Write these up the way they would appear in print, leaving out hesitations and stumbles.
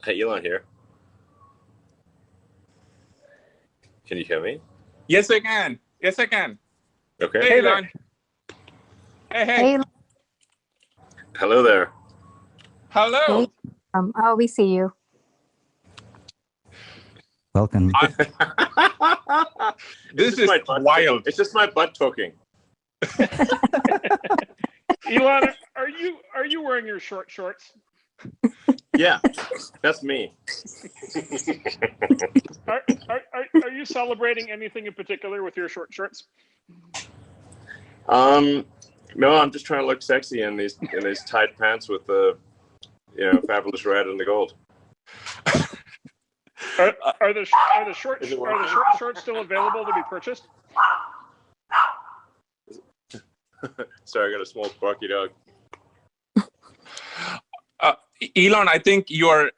Hey, Elon here. Can you hear me? Yes, I can. Yes, I can. Okay. Hey, Elon. Hey. Hey, Hello there. Hello. hey. We see you. Welcome. This is wild. It's just my butt talking. Elon, are you wearing your short shorts? Yeah, that's me. Are you celebrating anything in particular with your short shorts? No, I'm just trying to look sexy in these tight pants with the fabulous red and the gold. Are the short shorts still available to be purchased? Sorry, I got a small Sparky dog. Elon, I think you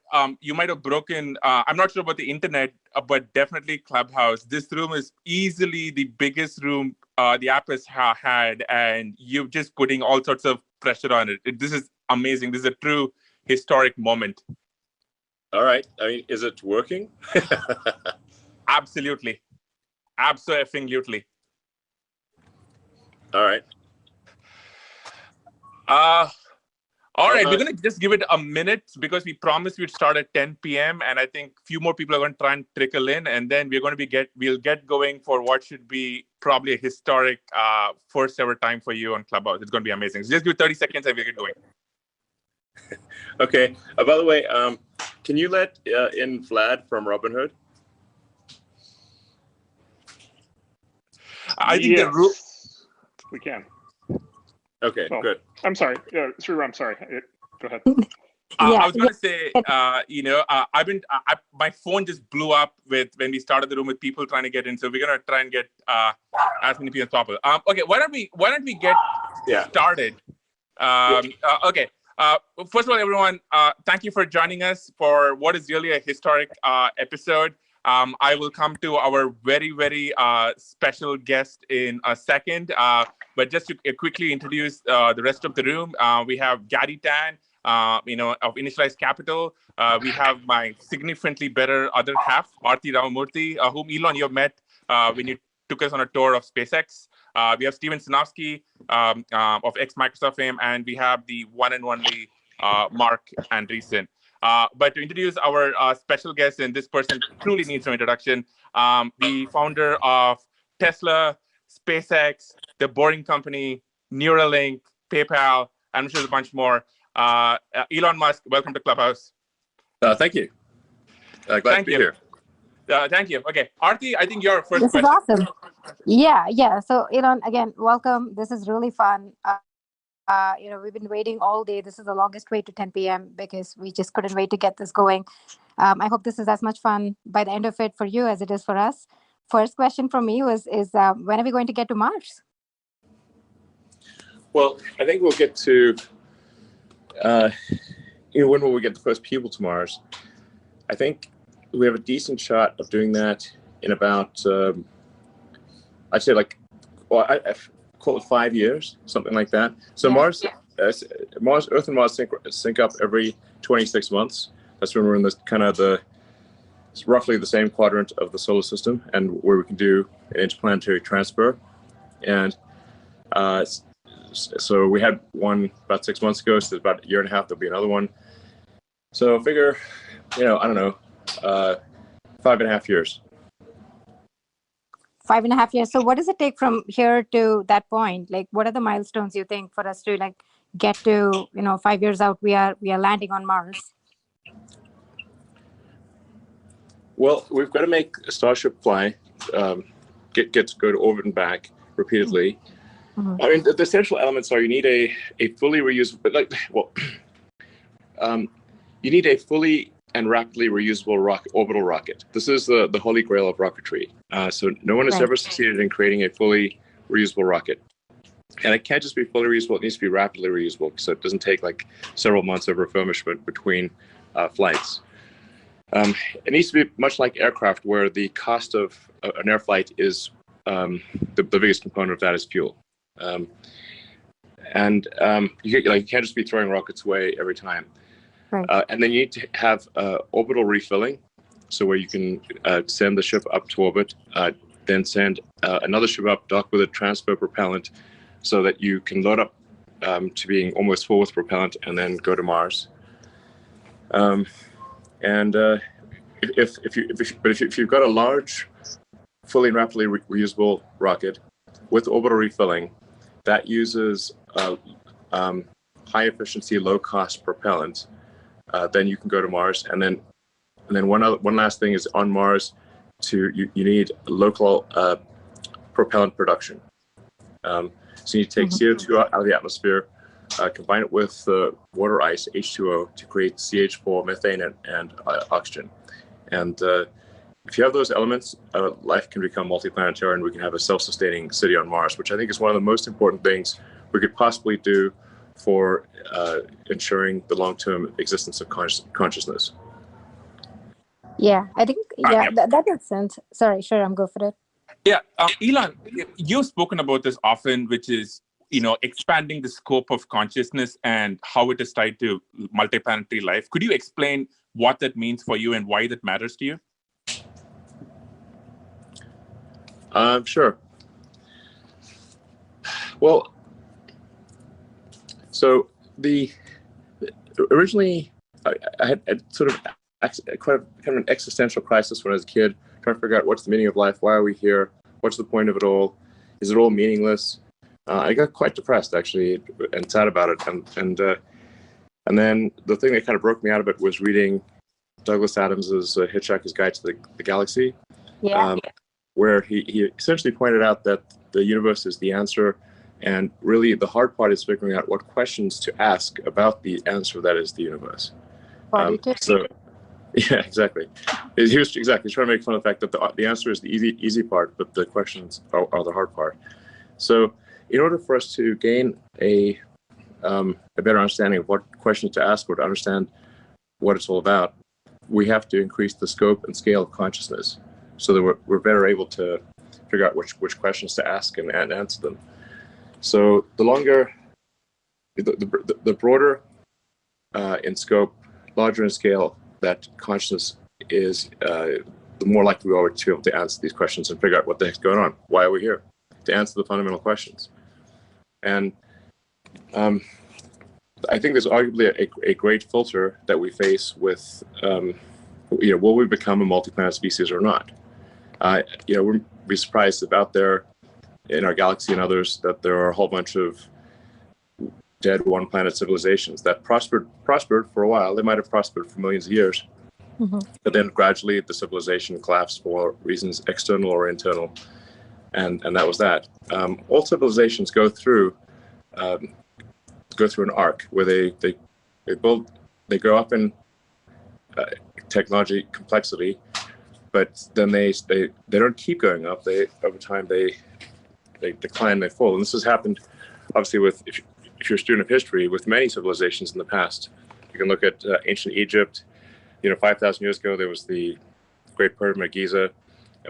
might have broken. I'm not sure about the internet, but definitely Clubhouse. This room is easily the biggest room the app has had, and you're just putting all sorts of pressure on it. This is amazing. This is a true historic moment. All right. I mean, is it working? Absolutely. Absolutely. All right. All right, we're going to just give it a minute because we promised we'd start at 10 p.m. and I think a few more people are going to try and trickle in, and then we're going to we'll get going for what should be probably a historic first ever time for you on Clubhouse. It's going to be amazing. So just give it 30 seconds and we'll get going. Okay. By the way, can you let in Vlad from Robinhood? I think the room. We can. Okay, good. I'm sorry, Sriram. I'm sorry. Go ahead. I was going to say, my phone just blew up when we started the room with people trying to get in. So we're going to try and get as many people as possible. Okay, why don't we get started? Okay. First of all, everyone, thank you for joining us for what is really a historic episode. I will come to our very, very special guest in a second. But just to quickly introduce the rest of the room, we have Gary Tan, of Initialized Capital. We have my significantly better other half, Aarti Ramamurthy, whom Elon you have met when you took us on a tour of SpaceX. We have Steven Sinofsky of ex-Microsoft fame, and we have the one and only Mark Andreessen. But to introduce our special guest, and this person truly needs no introduction, the founder of Tesla, SpaceX, The Boring Company, Neuralink, PayPal, and I'm sure there's a bunch more. Elon Musk, welcome to Clubhouse. Thank you. Glad to be here. Thank you. Okay, Aarti, I think you're first. This is awesome. Yeah. So Elon, again, welcome. This is really fun. We've been waiting all day. This is the longest wait to 10 p.m. because we just couldn't wait to get this going. I hope this is as much fun by the end of it for you as it is for us. First question from me is when are we going to get to Mars? Well, I think we'll get to, when will we get the first people to Mars? I think we have a decent shot of doing that in about, I'd say I call it 5 years, something like that. So Earth and Mars sync up every 26 months. That's when we're in it's roughly the same quadrant of the solar system, and where we can do an interplanetary transfer. And so we had one about 6 months ago, so about a year and a half, there'll be another one. So figure, I don't know, 5.5 years. 5.5 years. So what does it take from here to that point? Like, what are the milestones you think for us to get to, 5 years out, we are landing on Mars? Well, we've got to make a Starship fly, get to go to orbit and back repeatedly. Mm-hmm. I mean, the essential elements are you need a fully reusable, you need a fully and rapidly reusable orbital rocket. This is the holy grail of rocketry. So no one has ever succeeded in creating a fully reusable rocket. And it can't just be fully reusable, it needs to be rapidly reusable, so it doesn't take several months of refurbishment between flights. It needs to be much like aircraft, where the cost of an air flight is the biggest component of that is fuel. You can't just be throwing rockets away every time. Right. And then you need to have orbital refilling, so where you can send the ship up to orbit, then send another ship up, dock with a transfer propellant, so that you can load up to being almost full with propellant, and then go to Mars. If you've got a large, fully and rapidly reusable rocket with orbital refilling that uses high efficiency, low cost propellant, then you can go to Mars. And then one last thing is, on Mars, you need local propellant production. So you take CO2 out of the atmosphere, combine it with water ice, H2O, to create CH4, methane, and oxygen. And if you have those elements, life can become multiplanetary, and we can have a self-sustaining city on Mars, which I think is one of the most important things we could possibly do for ensuring the long-term existence of consciousness. Yeah, I think, that makes sense. Sorry, sure, I'm go for it. Yeah, Elon, you've spoken about this often, which is, expanding the scope of consciousness and how it is tied to multiplanetary life. Could you explain what that means for you and why that matters to you? Sure. Well, so originally I had sort of kind of an existential crisis when I was a kid, trying to figure out what's the meaning of life, why are we here, what's the point of it all, is it all meaningless? I got quite depressed, actually, and sad about it, and then the thing that kind of broke me out of it was reading Douglas Adams's Hitchhiker's Guide to the Galaxy, where he essentially pointed out that the universe is the answer, and really the hard part is figuring out what questions to ask about the answer that is the universe. So, yeah, exactly. He was trying to make fun of the fact that the answer is the easy part, but the questions are the hard part. So, in order for us to gain a better understanding of what questions to ask, or to understand what it's all about, we have to increase the scope and scale of consciousness, so that we're better able to figure out which questions to ask and answer them. So the longer, the broader in scope, larger in scale that consciousness is, the more likely we are to be able to answer these questions and figure out what the heck's going on. Why are we here? To answer the fundamental questions. And I think there's arguably a great filter that we face with, will we become a multi-planet species or not? We'd be surprised if out there in our galaxy and others that there are a whole bunch of dead one-planet civilizations that prospered for a while. They might have prospered for millions of years, but then gradually the civilization collapsed for reasons external or internal, and that was that. All civilizations go through an arc where they grow up in technology complexity, but then they don't keep going up. Over time they decline, they fall, and this has happened obviously with, if you're a student of history, with many civilizations in the past. You can look at ancient Egypt. 5,000 years ago there was the Great Pyramid of Giza,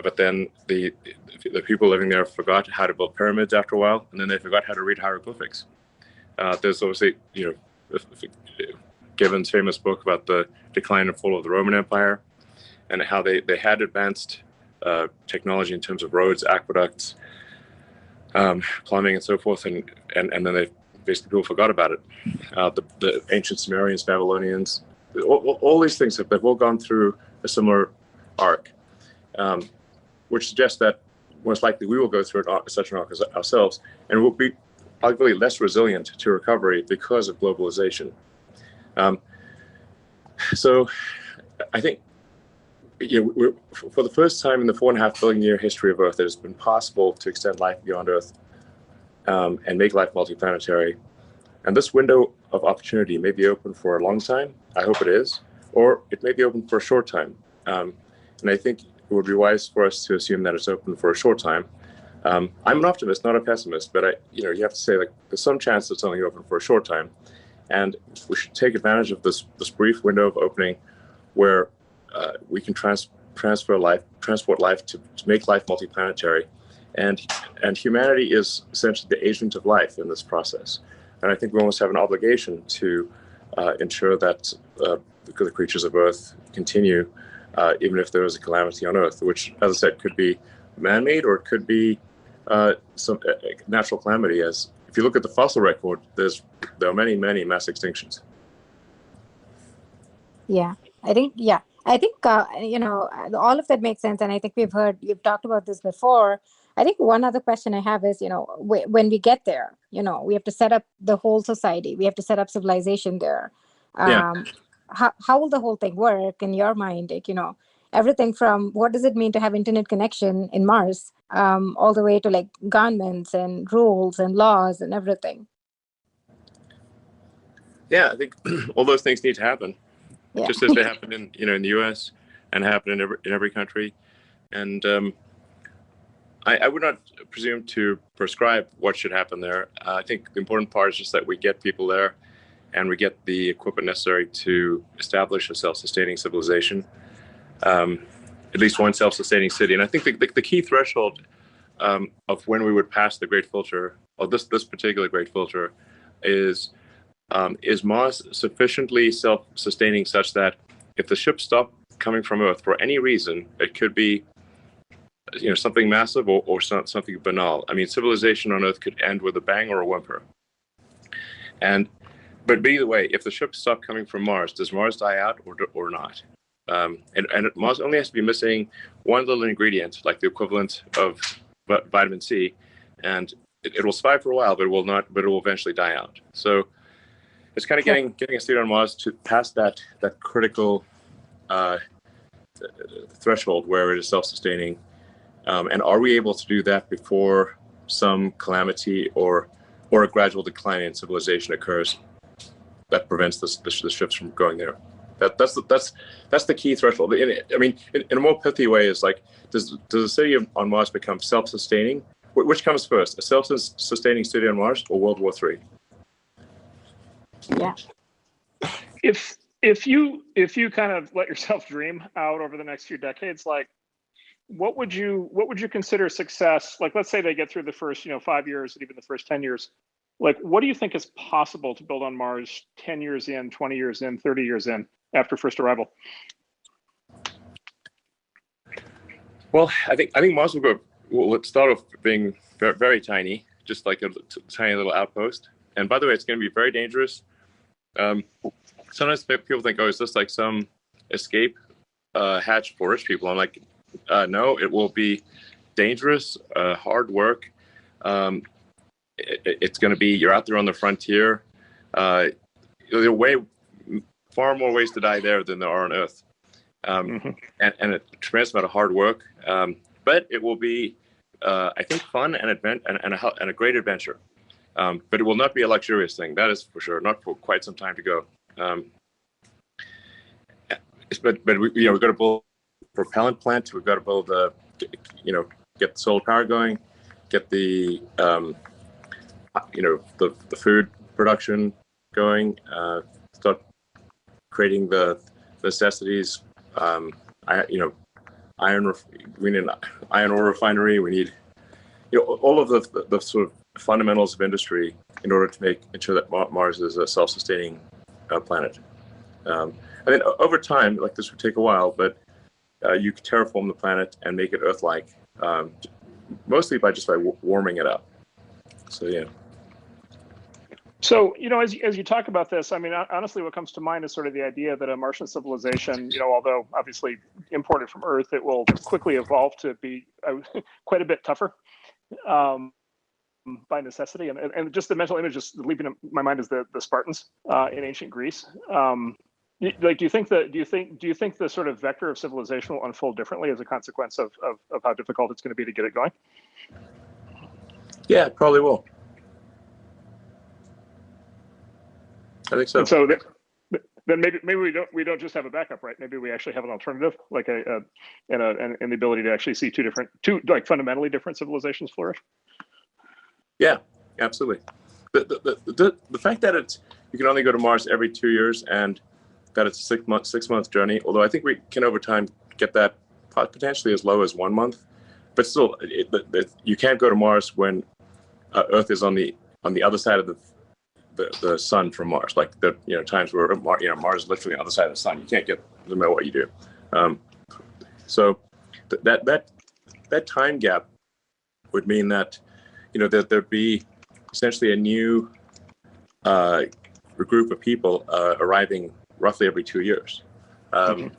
but then the people living there forgot how to build pyramids after a while, and then they forgot how to read hieroglyphics. There's obviously, Gibbon's famous book about the decline and fall of the Roman Empire, and how they had advanced technology in terms of roads, aqueducts, plumbing, and so forth, and then people forgot about it. The ancient Sumerians, Babylonians, all these things they've all gone through a similar arc, which suggests that most likely we will go through such an arc ourselves, and we'll be arguably less resilient to recovery because of globalization. So I think for the first time in the 4.5 billion year history of Earth, it has been possible to extend life beyond Earth and make life multiplanetary. And this window of opportunity may be open for a long time. I hope it is, or it may be open for a short time. And I think it would be wise for us to assume that it's open for a short time. I'm an optimist, not a pessimist, but you have to say, there's some chance it's only open for a short time, and we should take advantage of this brief window of opening where we can transport life to make life multiplanetary, and humanity is essentially the agent of life in this process. And I think we almost have an obligation to ensure that the creatures of Earth continue, even if there is a calamity on Earth, which, as I said, could be man-made or it could be some natural calamity. As if you look at the fossil record, there are many mass extinctions. Yeah, I think all of that makes sense, and I think we've talked about this before. I think one other question I have is, when we get there, we have to set up the whole society. We have to set up civilization there. How will the whole thing work in your mind? Like, everything from what does it mean to have internet connection in Mars, all the way to like governments and rules and laws and everything. Yeah, I think all those things need to happen, just as they happen in the U.S. and happen in every country. And I would not presume to prescribe what should happen there. I think the important part is just that we get people there and we get the equipment necessary to establish a self-sustaining civilization, at least one self-sustaining city. And I think the key threshold of when we would pass the great filter, or this particular great filter, is Mars sufficiently self-sustaining such that if the ships stop coming from Earth for any reason, it could be something massive or something banal. I mean, civilization on Earth could end with a bang or a whimper. But either way, if the ships stop coming from Mars, does Mars die out or not? And Mars only has to be missing one little ingredient, like the equivalent of vitamin C, and it will survive for a while, but it will not. But it will eventually die out. So it's kind of getting a city on Mars to pass that critical threshold where it is self-sustaining. And are we able to do that before some calamity or a gradual decline in civilization occurs that prevents the ships from going there? That's the key threshold. I mean, in a more pithy way, is like, does the city on Mars become self-sustaining? Which comes first, a self-sustaining city on Mars or World War III? Yeah. If you kind of let yourself dream out over the next few decades, like, what would you consider success? Like, let's say they get through the first 5 years and even the first 10 years. Like, what do you think is possible to build on Mars 10 years in, 20 years in, 30 years in after first arrival? Well, I think Mars will start off being very, very tiny, just like a tiny little outpost. And by the way, it's going to be very dangerous. Sometimes people think, oh, is this like some escape hatch for rich people? I'm like, no, it will be dangerous, hard work. It's going to be, you're out there on the frontier. There are far more ways to die there than there are on Earth. And a tremendous amount of hard work. But it will be, I think, fun and a great adventure. But it will not be a luxurious thing. That is for sure. Not for quite some time to go. But we've got to build a propellant plant. We've got to build get the solar power going, get the the food production going, start creating the necessities. We need an iron ore refinery. We need all of the sort of fundamentals of industry in order to ensure that Mars is a self-sustaining planet. And then over time, like, this would take a while, but you can terraform the planet and make it Earth-like, mostly by warming it up. So yeah. So, as you talk about this, I mean, honestly, what comes to mind is sort of the idea that a Martian civilization, although obviously imported from Earth, it will quickly evolve to be quite a bit tougher by necessity. And just the mental image just leaping in my mind is the Spartans in ancient Greece. Like, do you think the sort of vector of civilization will unfold differently as a consequence of how difficult it's going to be to get it going? Yeah, it probably will. I think so. And so then maybe we don't just have a backup, right? Maybe we actually have an alternative, like and the ability to actually see two like fundamentally different civilizations flourish. Yeah, absolutely. The fact that you can only go to Mars every 2 years and that it's a 6 month journey, although I think we can over time get that potentially as low as 1 month, but still, you can't go to Mars when Earth is on the other side of the sun from Mars, like the times where Mars is literally on the other side of the sun. You can't get no matter what you do. So that time gap would mean that that there'd be essentially a new group of people arriving roughly every 2 years. I don't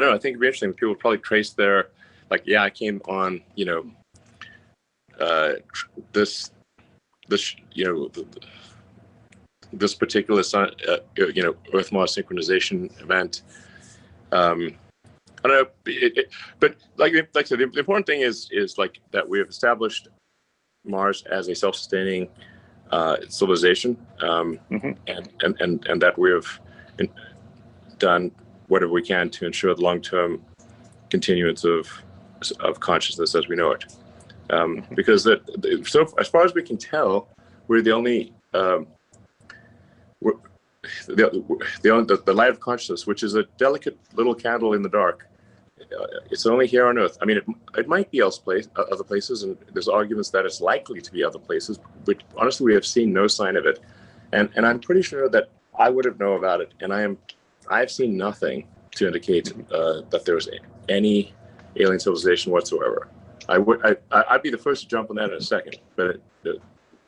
know. I think it'd be interesting. People would probably trace their I came on this this particular sun, Earth-Mars synchronization event. I don't know, but like I said, the important thing is like that we have established Mars as a self-sustaining civilization, and that we have done whatever we can to ensure the long-term continuance of consciousness as we know it. Because so as far as we can tell, we're the only the light of consciousness, which is a delicate little candle in the dark. It's only here on Earth. I mean, it might be other places, and there's arguments that it's likely to be other places, but honestly, we have seen no sign of it. And I'm pretty sure that I would have known about it, and I've seen nothing to indicate that there's any alien civilization whatsoever. I'd be the first to jump on that in a second, but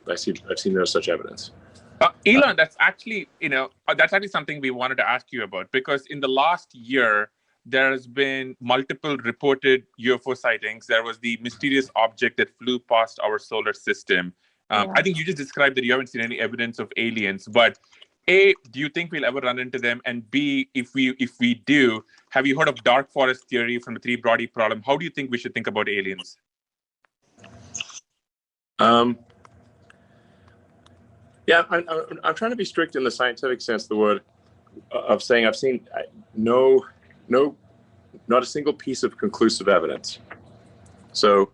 I've seen no such evidence. Elon, that's actually something we wanted to ask you about, because in the last year, there has been multiple reported UFO sightings. There was the mysterious object that flew past our solar system. I think you just described that you haven't seen any evidence of aliens, but A, do you think we'll ever run into them? And B, if we do, have you heard of dark forest theory from the three-body problem? How do you think we should think about aliens? Yeah, I'm trying to be strict in the scientific sense of the word, of saying I've seen not a single piece of conclusive evidence. So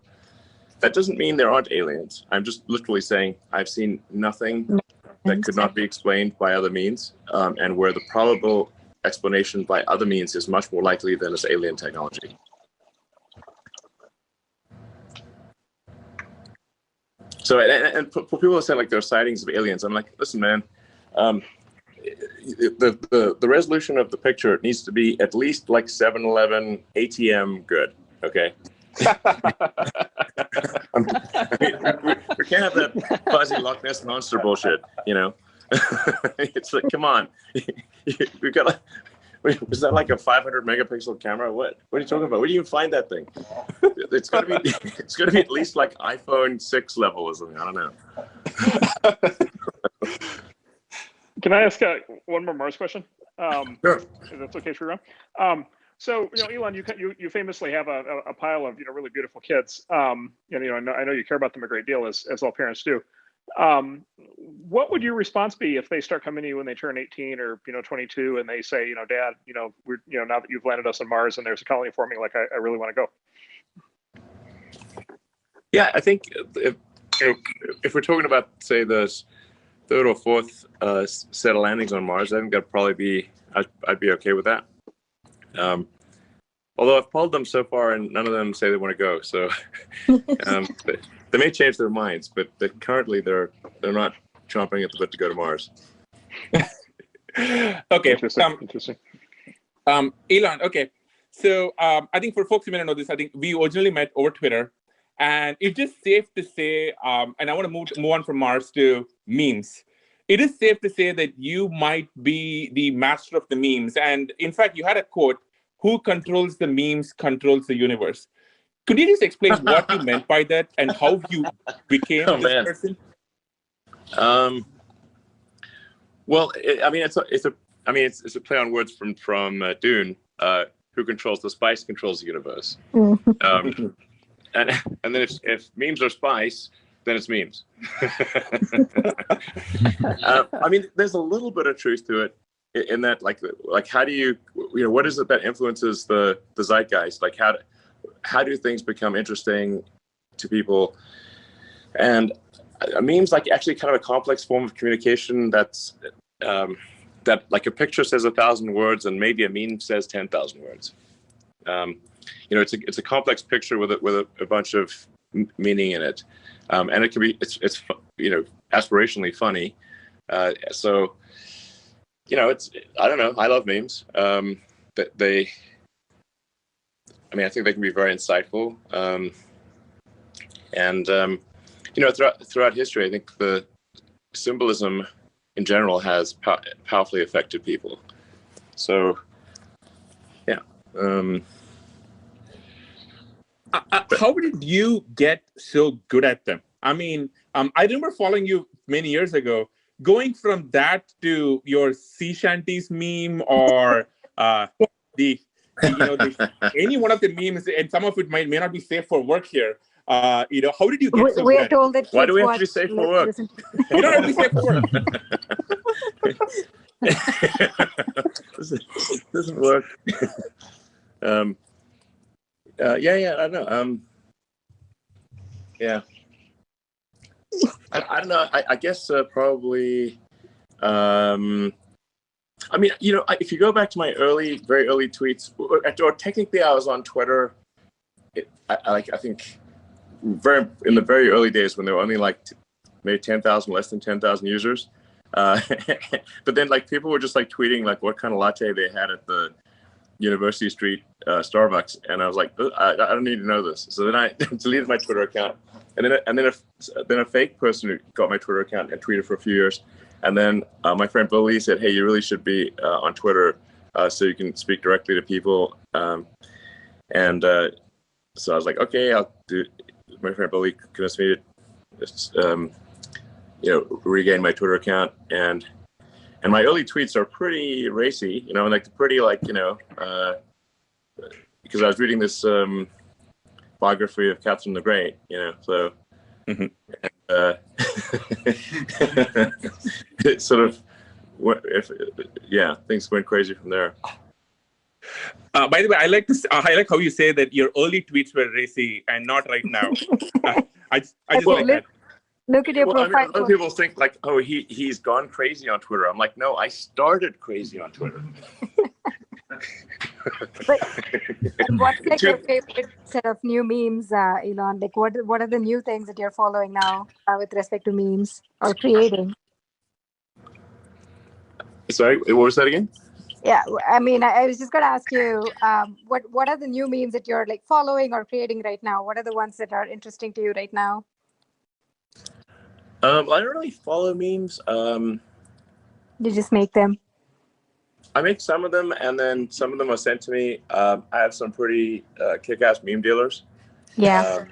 that doesn't mean there aren't aliens. I'm just literally saying I've seen nothing that could not be explained by other means, and where the probable explanation by other means is much more likely than this alien technology. So, and for people that say like there are sightings of aliens, I'm like, listen, man, the resolution of the picture needs to be at least like 7-Eleven ATM good, okay? I mean, we can't have that fuzzy Loch Ness monster bullshit, It's like, come on, we've got like, was that like a 500 megapixel camera? What are you talking about? Where do you even find that thing? It's got to be at least like iPhone 6 level or something. I don't know. Can I ask one more Mars question? Sure. If that's okay for you. So, Elon, you famously have a pile of really beautiful kids. I know you care about them a great deal, as all parents do. What would your response be if they start coming to you when they turn 18 or 22 and they say, Dad, we're now that you've landed us on Mars and there's a colony forming, like I really want to go? Yeah, I think if we're talking about, say, the third or fourth set of landings on Mars, I think that'd probably be I'd be okay with that. Although I've polled them so far and none of them say they want to go, so they may change their minds, but currently they're not chomping at the bit to go to Mars. Okay. Interesting. Elon, okay. So I think for folks who may not know this, I think we originally met over Twitter, and it's just safe to say, and I want to move on from Mars to memes. It is safe to say that you might be the master of the memes. And in fact, you had a quote, "Who controls the memes controls the universe." Could you just explain what you meant by that and how you became this person? Well, it's a play on words from Dune. Who controls the spice controls the universe. And then if memes are spice, then it's memes. There's a little bit of truth to it in that, like how do you what is it that influences the zeitgeist? Like how do things become interesting to people? And memes like actually kind of a complex form of communication that's that like a picture says 1,000 words and maybe a meme says 10,000 words. It's a complex picture with a bunch of meaning in it, and it can be it's aspirationally funny, So, it's, I don't know. I love memes. I think they can be very insightful. Throughout history, I think the symbolism in general has powerfully affected people. So, yeah. How did you get so good at them? I mean, I remember following you many years ago. Going from that to your sea shanties meme, or any one of the memes, and some of it may not be safe for work here. How did you get so good We're at told that Why do kids we have watch. to be safe for work? You don't have to be safe for work. This doesn't work. I don't know. Yeah. I don't know. I guess probably. If you go back to my very early tweets, or technically I was on Twitter. I think in the very early days when there were only like maybe 10,000, less than 10,000 users. But then people were just tweeting what kind of latte they had at the University Street Starbucks, and I was like, I don't need to know this. So then I deleted my Twitter account, and then a fake person who got my Twitter account and tweeted for a few years, and then my friend Billy said, hey, you really should be on Twitter so you can speak directly to people, so I was like, okay, I'll do. My friend Billy convinced me to regain my Twitter account, and my early tweets are pretty racy, because I was reading this biography of Catherine the Great, so it sort of, things went crazy from there. By the way, I like how you say that your early tweets were racy and not right now. I just like that. Look at your profile. Other people think oh, he's gone crazy on Twitter. I'm like, no, I started crazy on Twitter. But what's your favorite set of new memes, Elon? What are the new things that you're following now with respect to memes or creating? Sorry, what was that again? Yeah, I mean, I was just going to ask you, what are the new memes that you're following or creating right now? What are the ones that are interesting to you right now? I don't really follow memes. You just make them? I make some of them, and then some of them are sent to me. I have some pretty kick-ass meme dealers. Yeah.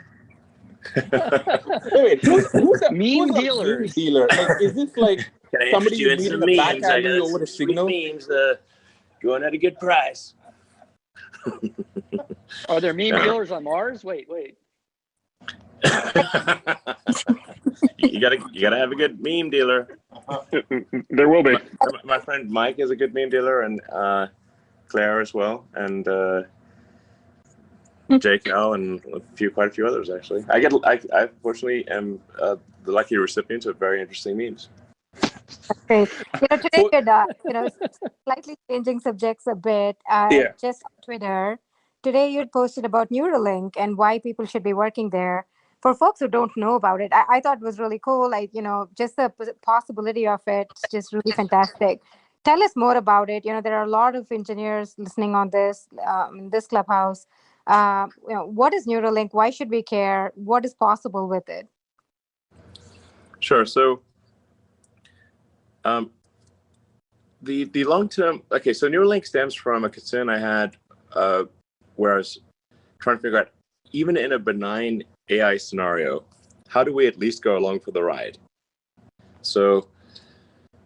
Wait, who's a meme dealer? Is this somebody you meet in the back alley over a signal? Memes going at a good price. Are there meme dealers on Mars? Wait. You gotta have a good meme dealer. There will be. My friend Mike is a good meme dealer, and Claire as well, and Jake L, and quite a few others actually. I fortunately am the lucky recipient of very interesting memes. Great. Today you'd, slightly changing subjects a bit. Just on Twitter, today you'd posted about Neuralink and why people should be working there. For folks who don't know about it, I thought it was really cool. Just the possibility of it, it's just really fantastic. Tell us more about it. There are a lot of engineers listening on this, in this Clubhouse. What is Neuralink? Why should we care? What is possible with it? Sure. So, the long term. Okay, so Neuralink stems from a concern I had, where I was trying to figure out, even in a benign AI scenario, how do we at least go along for the ride? So,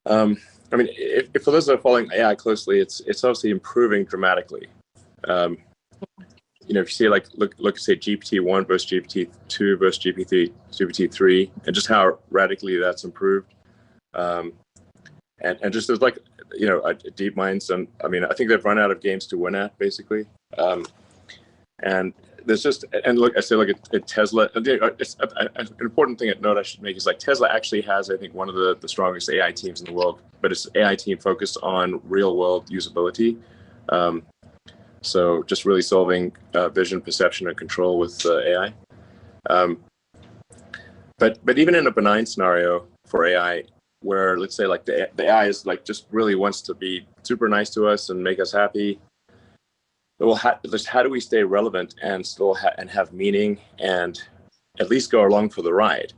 if for those that are following AI closely, it's obviously improving dramatically. If you see look at say GPT-1 versus GPT-2 versus GPT-3, and just how radically that's improved, and just there's deep minds, and I think they've run out of games to win at basically, and there's just, and look at Tesla. It's an important thing at note I should make is Tesla actually has, I think, one of the strongest AI teams in the world, but it's an AI team focused on real world usability. So just really solving vision, perception, and control with AI. But even in a benign scenario for AI, where let's say like the AI is like just really wants to be super nice to us and make us happy. Well, how do we stay relevant and still have meaning and at least go along for the ride?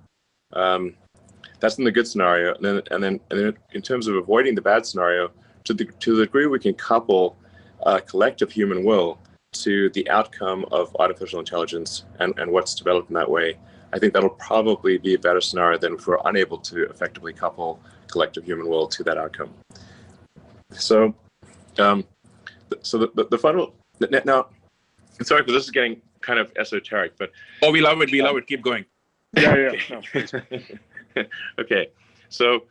That's in the good scenario, and then in terms of avoiding the bad scenario, to the degree we can couple collective human will to the outcome of artificial intelligence and what's developed in that way, I think that'll probably be a better scenario than if we're unable to effectively couple collective human will to that outcome. So, the final now, sorry, but this is getting kind of esoteric, but we love it. We love it. Keep going. Yeah. No, okay, so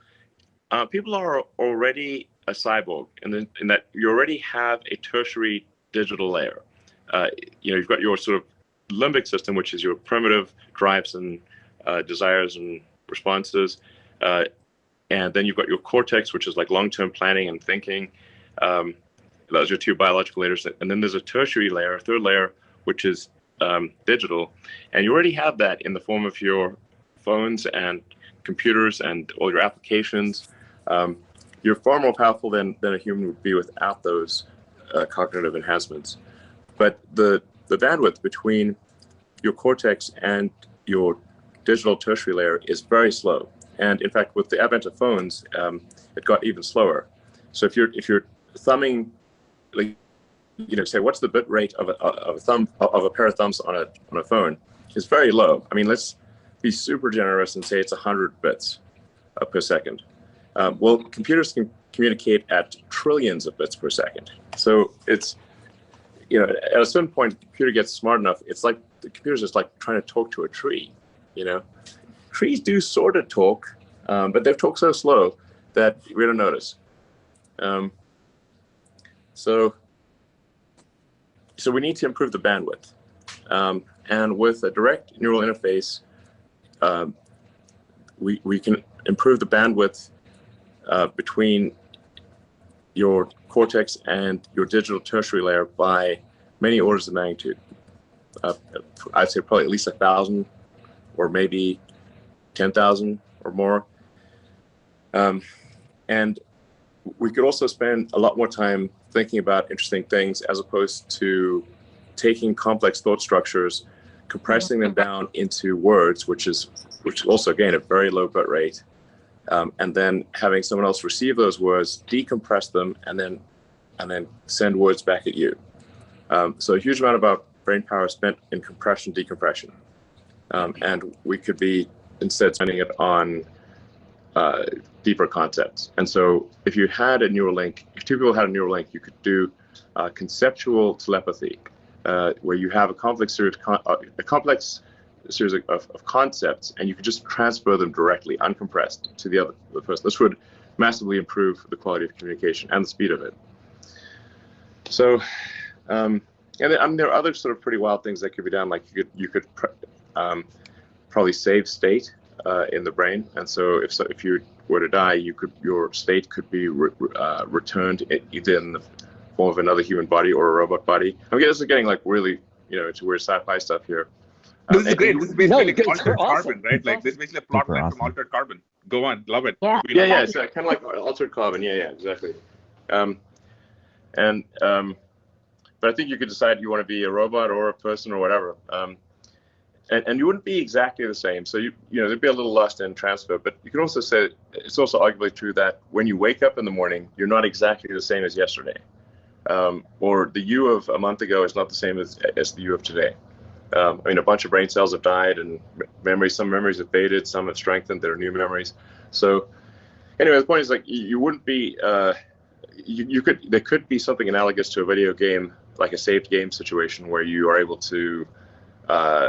people are already a cyborg, in that you already have a tertiary digital layer. You've got your sort of limbic system, which is your primitive drives and desires and responses, and then you've got your cortex, which is like long-term planning and thinking. Those are two biological layers, and then there's a tertiary layer, a third layer, which is digital, and you already have that in the form of your phones and computers and all your applications. You're far more powerful than a human would be without those cognitive enhancements. But the bandwidth between your cortex and your digital tertiary layer is very slow. And in fact, with the advent of phones, it got even slower. So if you're thumbing, like, say, what's the bit rate of a pair of thumbs on a phone? It's very low. I mean, let's be super generous and say it's 100 bits per second. Well, computers can communicate at trillions of bits per second. So it's, at a certain point, the computer gets smart enough. It's like the computer's just like trying to talk to a tree. Trees do sort of talk, but they talk so slow that we don't notice. So we need to improve the bandwidth, and with a direct neural interface, we can improve the bandwidth between your cortex and your digital tertiary layer by many orders of magnitude. I'd say probably at least 1,000, or maybe 10,000 or more. And we could also spend a lot more time thinking about interesting things, as opposed to taking complex thought structures, compressing them down into words, which is also, again, a very low bit rate, and then having someone else receive those words, decompress them, and then send words back at you. So a huge amount of our brain power is spent in compression, decompression, and we could be instead spending it on deeper concepts. And so if you had a neural link, if two people had a neural link, you could do conceptual telepathy, where you have a complex series of concepts, and you could just transfer them directly, uncompressed, to the other person. This would massively improve the quality of communication and the speed of it. So, and there are other sort of pretty wild things that could be done. Like you could probably save state in the brain, and so if you were to die, your state could be returned either in the form of another human body or a robot body. I mean, this is getting like really, into weird sci-fi stuff here. This is great. This is basically like altered awesome. carbon, right? Like this is basically a plot line from Altered Carbon. Go on, love it. Yeah. Yeah. It's kind of like Altered Carbon. Yeah, exactly. But I think you could decide you want to be a robot or a person or whatever. And you wouldn't be exactly the same. So there'd be a little lost in transfer. But you can also say it's also arguably true that when you wake up in the morning, you're not exactly the same as yesterday, or the you of a month ago is not the same as the you of today. I mean, a bunch of brain cells have died, and some memories have faded, some have strengthened. There are new memories. So anyway, the point is, like, you wouldn't be. There could be something analogous to a video game, like a saved game situation, where you are able to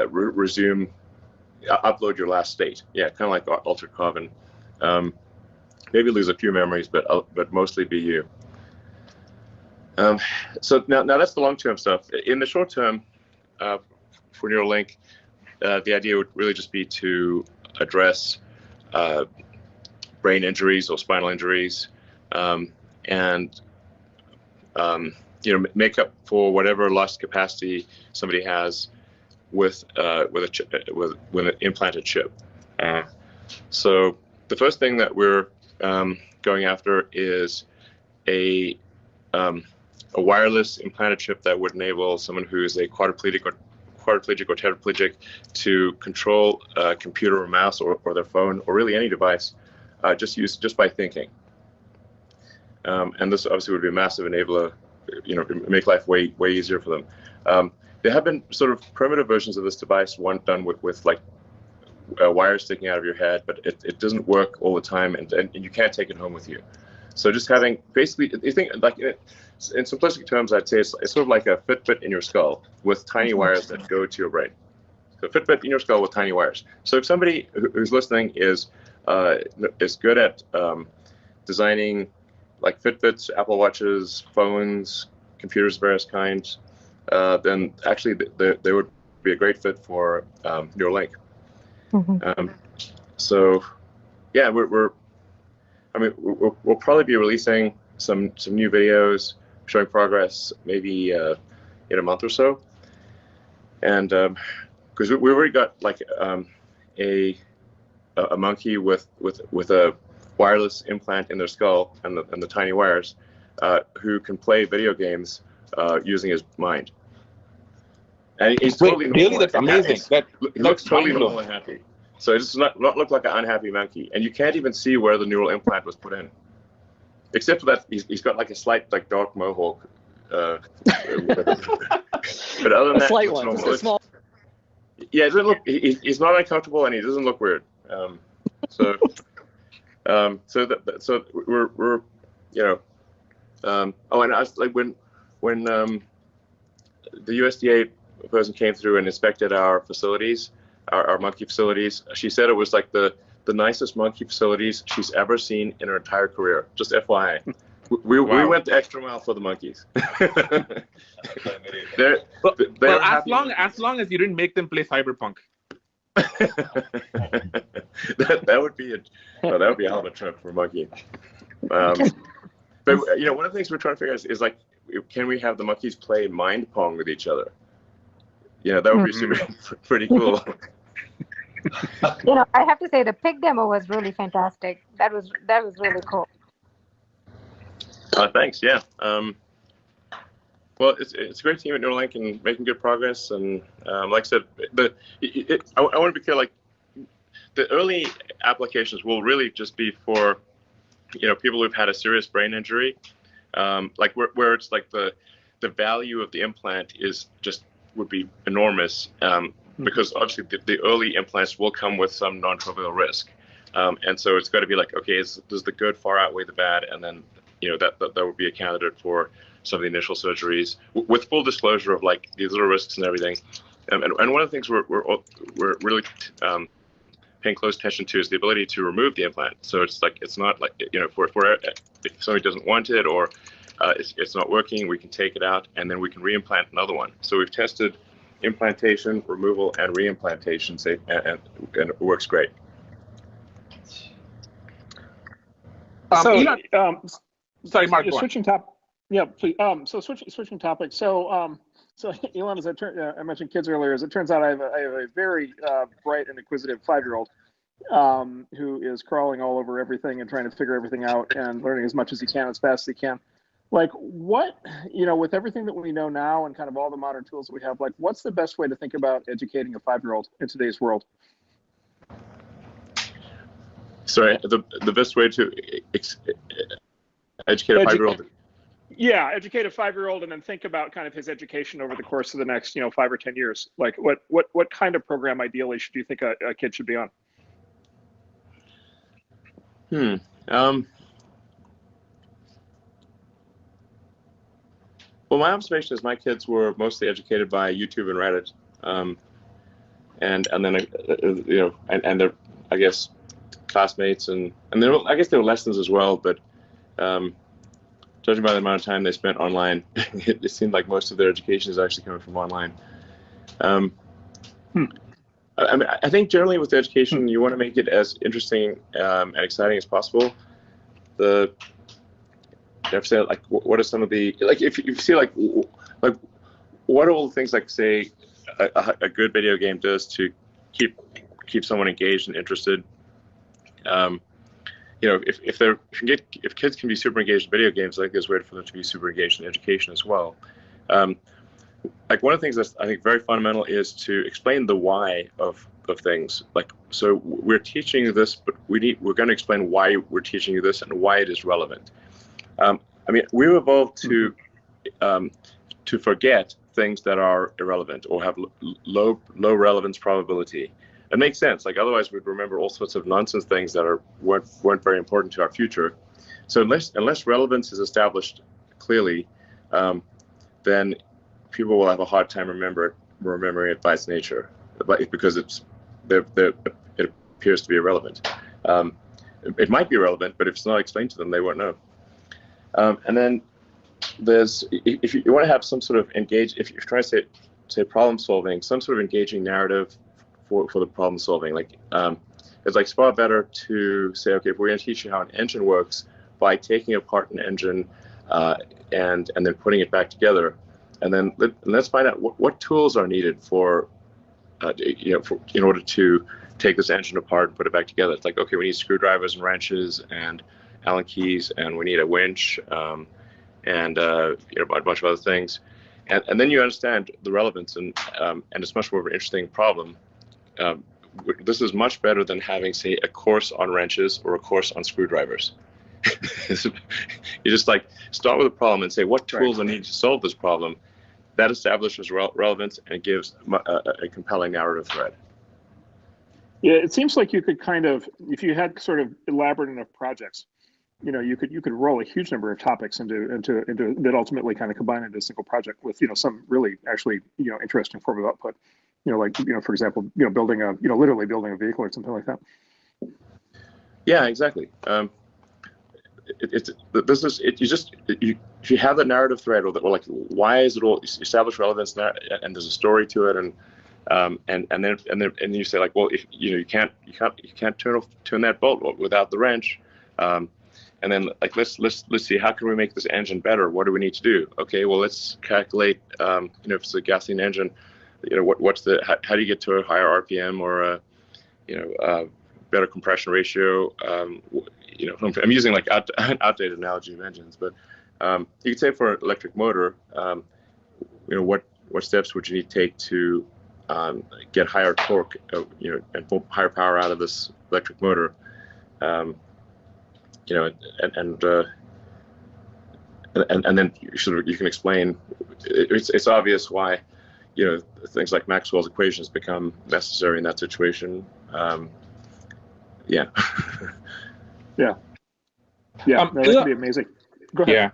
resume, upload your last state. Yeah, kind of like Altered Carbon. Maybe lose a few memories, but mostly be you. So now that's the long-term stuff. In the short term, for Neuralink, the idea would really just be to address brain injuries or spinal injuries, and make up for whatever lost capacity somebody has with an implanted chip. So the first thing that we're going after is a wireless implanted chip that would enable someone who's a quadriplegic or tetraplegic to control a computer or mouse or their phone or really any device just by thinking. And this obviously would be a massive enabler, make life way easier for them. There have been sort of primitive versions of this device, one done with like wires sticking out of your head, but it doesn't work all the time, and you can't take it home with you. So just having, basically, you think, like, in simplistic terms, I'd say it's sort of like a Fitbit in your skull with tiny wires that go to your brain. So Fitbit in your skull with tiny wires. So if somebody who's listening is good at designing like Fitbits, Apple Watches, phones, computers of various kinds, then actually they would be a great fit for Neuralink. So yeah, we'll probably be releasing some new videos showing progress maybe in a month or so, and because we already got like a monkey with a wireless implant in their skull and the tiny wires, who can play video games using his mind. And he's totally really, that's amazing. He looks totally normal and happy. So it does not look like an unhappy monkey, and you can't even see where the neural implant was put in, except for that he's got like a slight like dark mohawk. But other than that, slight one, just a small. Yeah, it doesn't look. He's not uncomfortable, and he doesn't look weird. So we're oh, and I was like when the USDA person came through and inspected our facilities, our monkey facilities, she said it was like the nicest monkey facilities she's ever seen in her entire career. Just FYI. We went the extra mile for the monkeys. as long as you didn't make them play Cyberpunk. that would be a hell of a trip for a monkey. But one of the things we're trying to figure out is like, can we have the monkeys play mind pong with each other? That would be pretty cool. I have to say the pig demo was really fantastic. That was really cool. Thanks. Yeah. Well, it's a great team at Neuralink and making good progress. And like I said, I want to be clear. Like, the early applications will really just be for people who've had a serious brain injury, like where it's like the value of the implant would be enormous, because obviously the early implants will come with some non-trivial risk, and so it's got to be like, okay, does the good far outweigh the bad, and then that would be a candidate for some of the initial surgeries with full disclosure of like these little risks and everything. And one of the things we're really paying close attention to is the ability to remove the implant. So it's not like if somebody doesn't want it or it's not working, we can take it out and then we can reimplant another one. So we've tested implantation, removal, and reimplantation, and it works great. Sorry, Mark. Switching top. Yeah, please. So switching topics. So Elon, as I mentioned kids earlier, as it turns out, I have a very bright and inquisitive 5-year-old who is crawling all over everything and trying to figure everything out and learning as much as he can as fast as he can. Like, what, with everything that we know now and kind of all the modern tools that we have, like, what's the best way to think about educating a 5-year-old in today's world? Sorry, the best way to educate a 5-year-old? Yeah, educate a 5-year-old and then think about kind of his education over the course of the next, 5 or 10 years. Like, what kind of program ideally should you think a kid should be on? Well, my observation is my kids were mostly educated by YouTube and Reddit, and then and their, I guess, classmates and I guess there were lessons as well, but judging by the amount of time they spent online, it seemed like most of their education is actually coming from online. I think generally with education, you want to make it as interesting and exciting as possible. You have to say, like, what are some of the, like, if you see like what are all the things, like, say a good video game does to keep someone engaged and interested. if kids can be super engaged in video games, I think there's a way for them to be super engaged in education as well. Like one of the things that's I think very fundamental is to explain the why of things. Like, so we're teaching you this, but we're going to explain why we're teaching you this and why it is relevant. I mean, we've evolved to forget things that are irrelevant or have low relevance probability. It makes sense. Like otherwise, we'd remember all sorts of nonsense things that weren't very important to our future. So unless relevance is established clearly, then people will have a hard time remembering it by its nature, because it appears to be irrelevant. It might be relevant, but if it's not explained to them, they won't know. And then if you want to have some sort of if you're trying to say problem solving, some sort of engaging narrative for the problem solving, like it's like far better to say, okay, if we're going to teach you how an engine works by taking apart an engine and then putting it back together, and then let's find out what tools are needed for in order to take this engine apart and put it back together. It's like, okay, we need screwdrivers and wrenches and Allen keys, and we need a winch, and a bunch of other things, and then you understand the relevance, and it's much more of an interesting problem. This is much better than having, say, a course on wrenches or a course on screwdrivers. You just like start with a problem and say what tools are needed to solve this problem. That establishes relevance and gives a compelling narrative thread. Yeah, it seems like you could kind of, if you had sort of elaborate enough projects, you could roll a huge number of topics into that ultimately kind of combine into a single project with some really actually interesting form of output. Like for example, building a literally building a vehicle or something like that. Yeah, exactly. If you have the narrative thread, or like why is it all establish relevance, and there's a story to it, and then you say like, well, if you can't turn that bolt without the wrench, and then like let's see, how can we make this engine better? What do we need to do? Okay, well, let's calculate if it's a gasoline engine, how do you get to a higher RPM or a better compression ratio? I'm using like an outdated analogy of engines, but you could say for an electric motor, what steps would you need to take to get higher torque, and pull higher power out of this electric motor, and then you can explain. It's obvious why things like Maxwell's equations become necessary in that situation. Yeah. Yeah. Yeah, that would be amazing. Go ahead.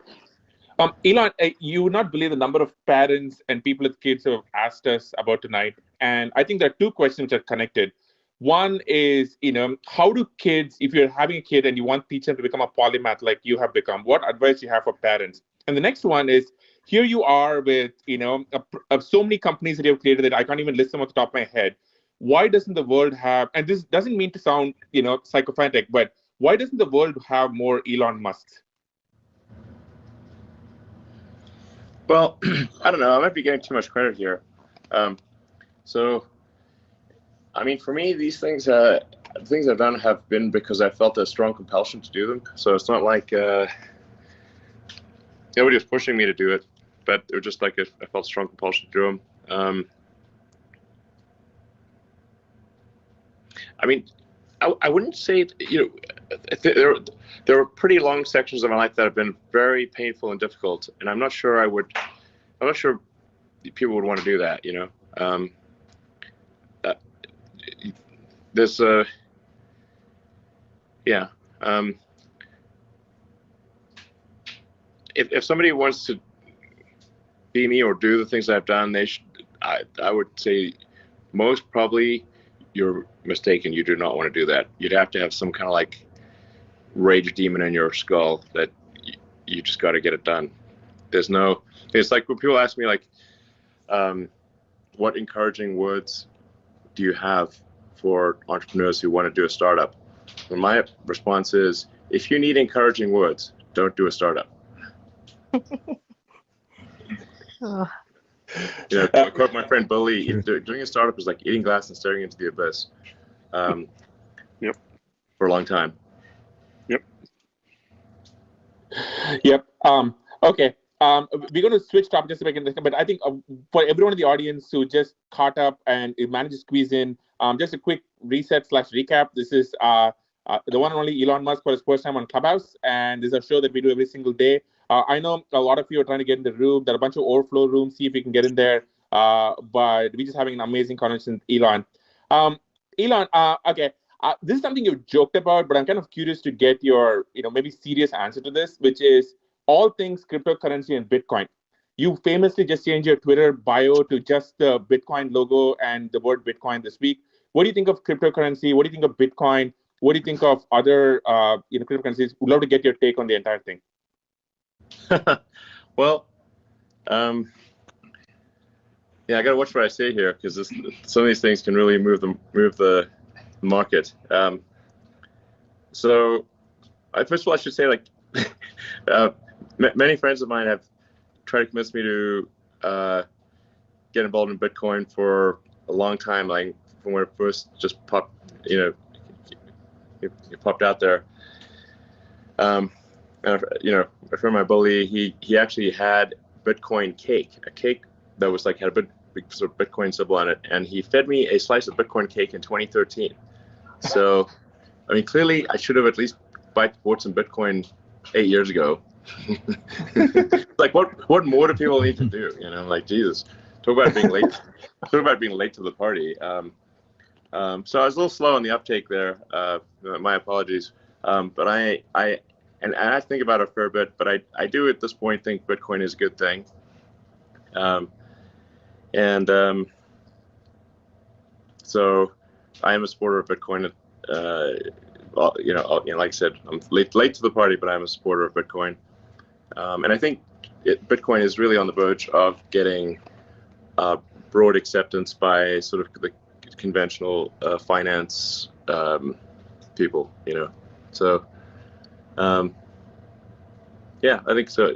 Yeah. Elon, you would not believe the number of parents and people with kids who have asked us about tonight. And I think there are two questions that are connected. One is, how do kids, if you're having a kid and you want to teach them to become a polymath like you have become, what advice you have for parents? And the next one is, here you are with, so many companies that you have created that I can't even list them off the top of my head. Why doesn't the world have, and this doesn't mean to sound, psychophantic, but why doesn't the world have more Elon Musks? Well, I don't know. I might be getting too much credit here. So, I mean, for me, these things, the things I've done have been because I felt a strong compulsion to do them. So it's not like nobody was pushing me to do it, but it was just like I felt a strong compulsion to do them. I mean, I wouldn't say, there were pretty long sections of my life that have been very painful and difficult, and I'm not sure people would want to do that. There's if somebody wants to be me or do the things I've done, they should. I would say most probably you're mistaken. You do not want to do that. You'd have to have some kind of like rage demon in your skull that you just got to get it done. It's like when people ask me like, what encouraging words do you have for entrepreneurs who want to do a startup? And my response is, if you need encouraging words, don't do a startup. Oh. I quote my friend Bill Lee, doing a startup is like eating glass and staring into the abyss. Yep. For a long time. Yep. Yep. Okay. We're going to switch topics just a second, but I think for everyone in the audience who just caught up and managed to squeeze in, just a quick reset/recap. This is the one and only Elon Musk for his first time on Clubhouse, and this is a show that we do every single day. I know a lot of you are trying to get in the room. There are a bunch of overflow rooms. See if we can get in there. But we're just having an amazing conversation with Elon. Elon, okay. This is something you've joked about, but I'm kind of curious to get your, maybe serious answer to this, which is all things cryptocurrency and Bitcoin. You famously just changed your Twitter bio to just the Bitcoin logo and the word Bitcoin this week. What do you think of cryptocurrency? What do you think of Bitcoin? What do you think of other, cryptocurrencies? We'd love to get your take on the entire thing. Well, yeah, I got to watch what I say here because some of these things can really move the market. So, first of all, I should say, many friends of mine have tried to convince me to get involved in Bitcoin for a long time, like from when it first just popped, it popped out there. And a friend of my bully, he actually had Bitcoin cake, a cake that was had a big sort of Bitcoin symbol on it, and he fed me a slice of Bitcoin cake in 2013. So, I mean, clearly I should have at least bought some Bitcoin 8 years ago. What more do people need to do? Jesus, talk about being late. Talk about being late to the party. So I was a little slow on the uptake there. My apologies. But I think about it a fair bit. But I do at this point think Bitcoin is a good thing. So I am a supporter of Bitcoin. Like I said, I'm late to the party, but I'm a supporter of Bitcoin. And I think Bitcoin is really on the verge of getting broad acceptance by sort of the conventional finance people, So, yeah, I think so.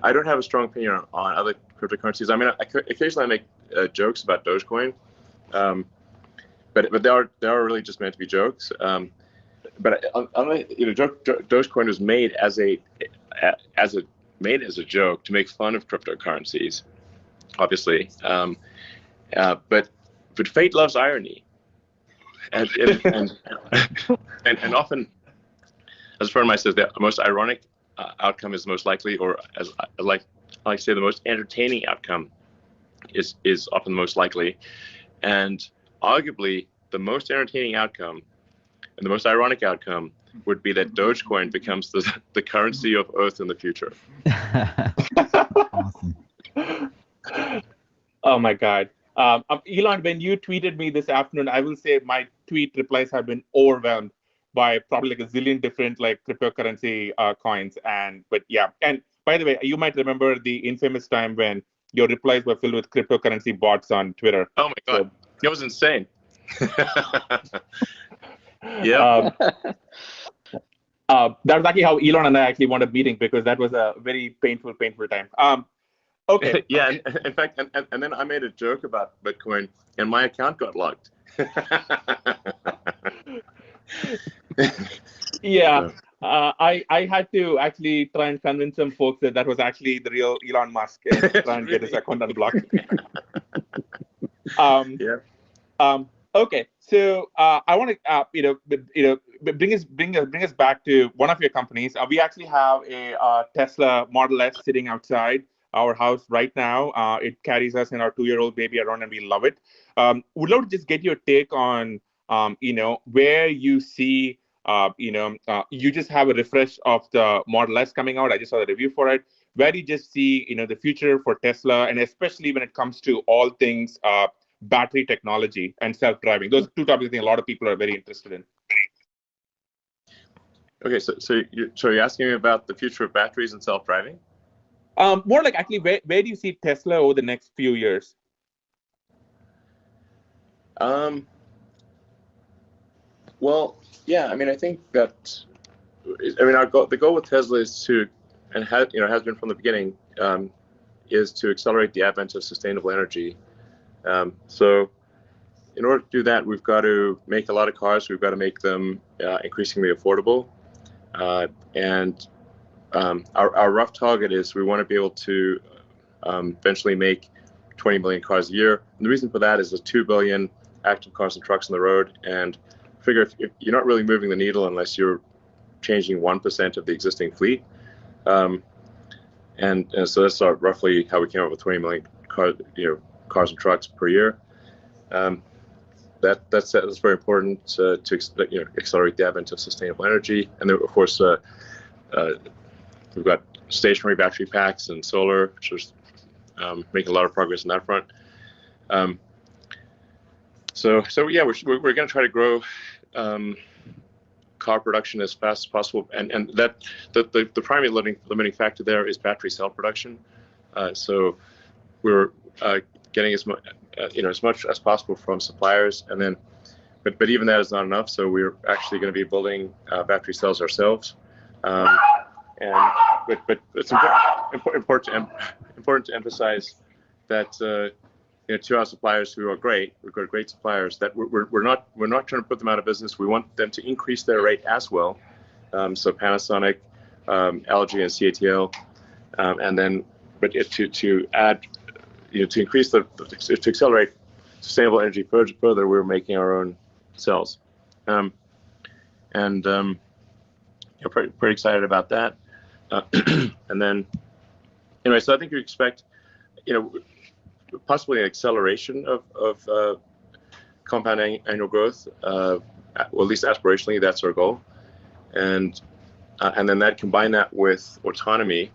I don't have a strong opinion on other cryptocurrencies. I mean, occasionally I make jokes about Dogecoin, but they are really just meant to be jokes. But Dogecoin was made as a joke to make fun of cryptocurrencies, obviously. But fate loves irony, and often, as a friend of mine says, the most ironic outcome is most likely, or as I like to say, the most entertaining outcome is often the most likely, and arguably the most entertaining outcome and the most ironic outcome would be that Dogecoin becomes the currency of Earth in the future. Awesome. Oh my God. Elon, when you tweeted me this afternoon, I will say my tweet replies have been overwhelmed by probably a zillion different cryptocurrency coins. But yeah. And by the way, you might remember the infamous time when your replies were filled with cryptocurrency bots on Twitter. Oh my God. It was insane. Yeah. That was actually how Elon and I actually wound up meeting, because that was a very painful time. Okay. Yeah. In fact, and then I made a joke about Bitcoin, and my account got locked. Yeah. I had to actually try and convince some folks that was actually the real Elon Musk and try and get his account unblocked. Yeah. Okay, so I want to bring us back to one of your companies. We actually have a Tesla Model S sitting outside our house right now. It carries us and our 2-year-old baby around, and we love it. Would love to just get your take on where you see you just have a refresh of the Model S coming out. I just saw the review for it. Where do you just see the future for Tesla, and especially when it comes to all things battery technology and self-driving? Those two topics I think a lot of people are very interested in. Okay, so you're asking me about the future of batteries and self-driving? More like actually, where do you see Tesla over the next few years? Well, yeah, I mean, I think that, the goal with Tesla is to, and has been from the beginning, is to accelerate the advent of sustainable energy. So in order to do that, we've got to make a lot of cars. We've got to make them increasingly affordable. And our rough target is we want to be able to eventually make 20 million cars a year. And the reason for that is there's 2 billion active cars and trucks on the road, and figure if you're not really moving the needle unless you're changing 1% of the existing fleet. And so that's roughly how we came up with 20 million cars and trucks per year. That's very important to accelerate the advent of sustainable energy. And then, of course, we've got stationary battery packs and solar, which is making a lot of progress on that front. So yeah, we're going to try to grow car production as fast as possible, and that the primary limiting factor there is battery cell production. So we're getting as much as possible from suppliers, and then but even that is not enough. So we're actually going to be building battery cells ourselves. But it's important to emphasize that to our suppliers who are great, we've got great suppliers, that we're not trying to put them out of business. We want them to increase their rate as well. So Panasonic, LG, and CATL, and then to add, to increase to accelerate sustainable energy further, we're making our own cells, pretty excited about that. And then, anyway, so I think you expect, possibly an acceleration of compound annual growth. Well, at least aspirationally, that's our goal. And then combine that with autonomy,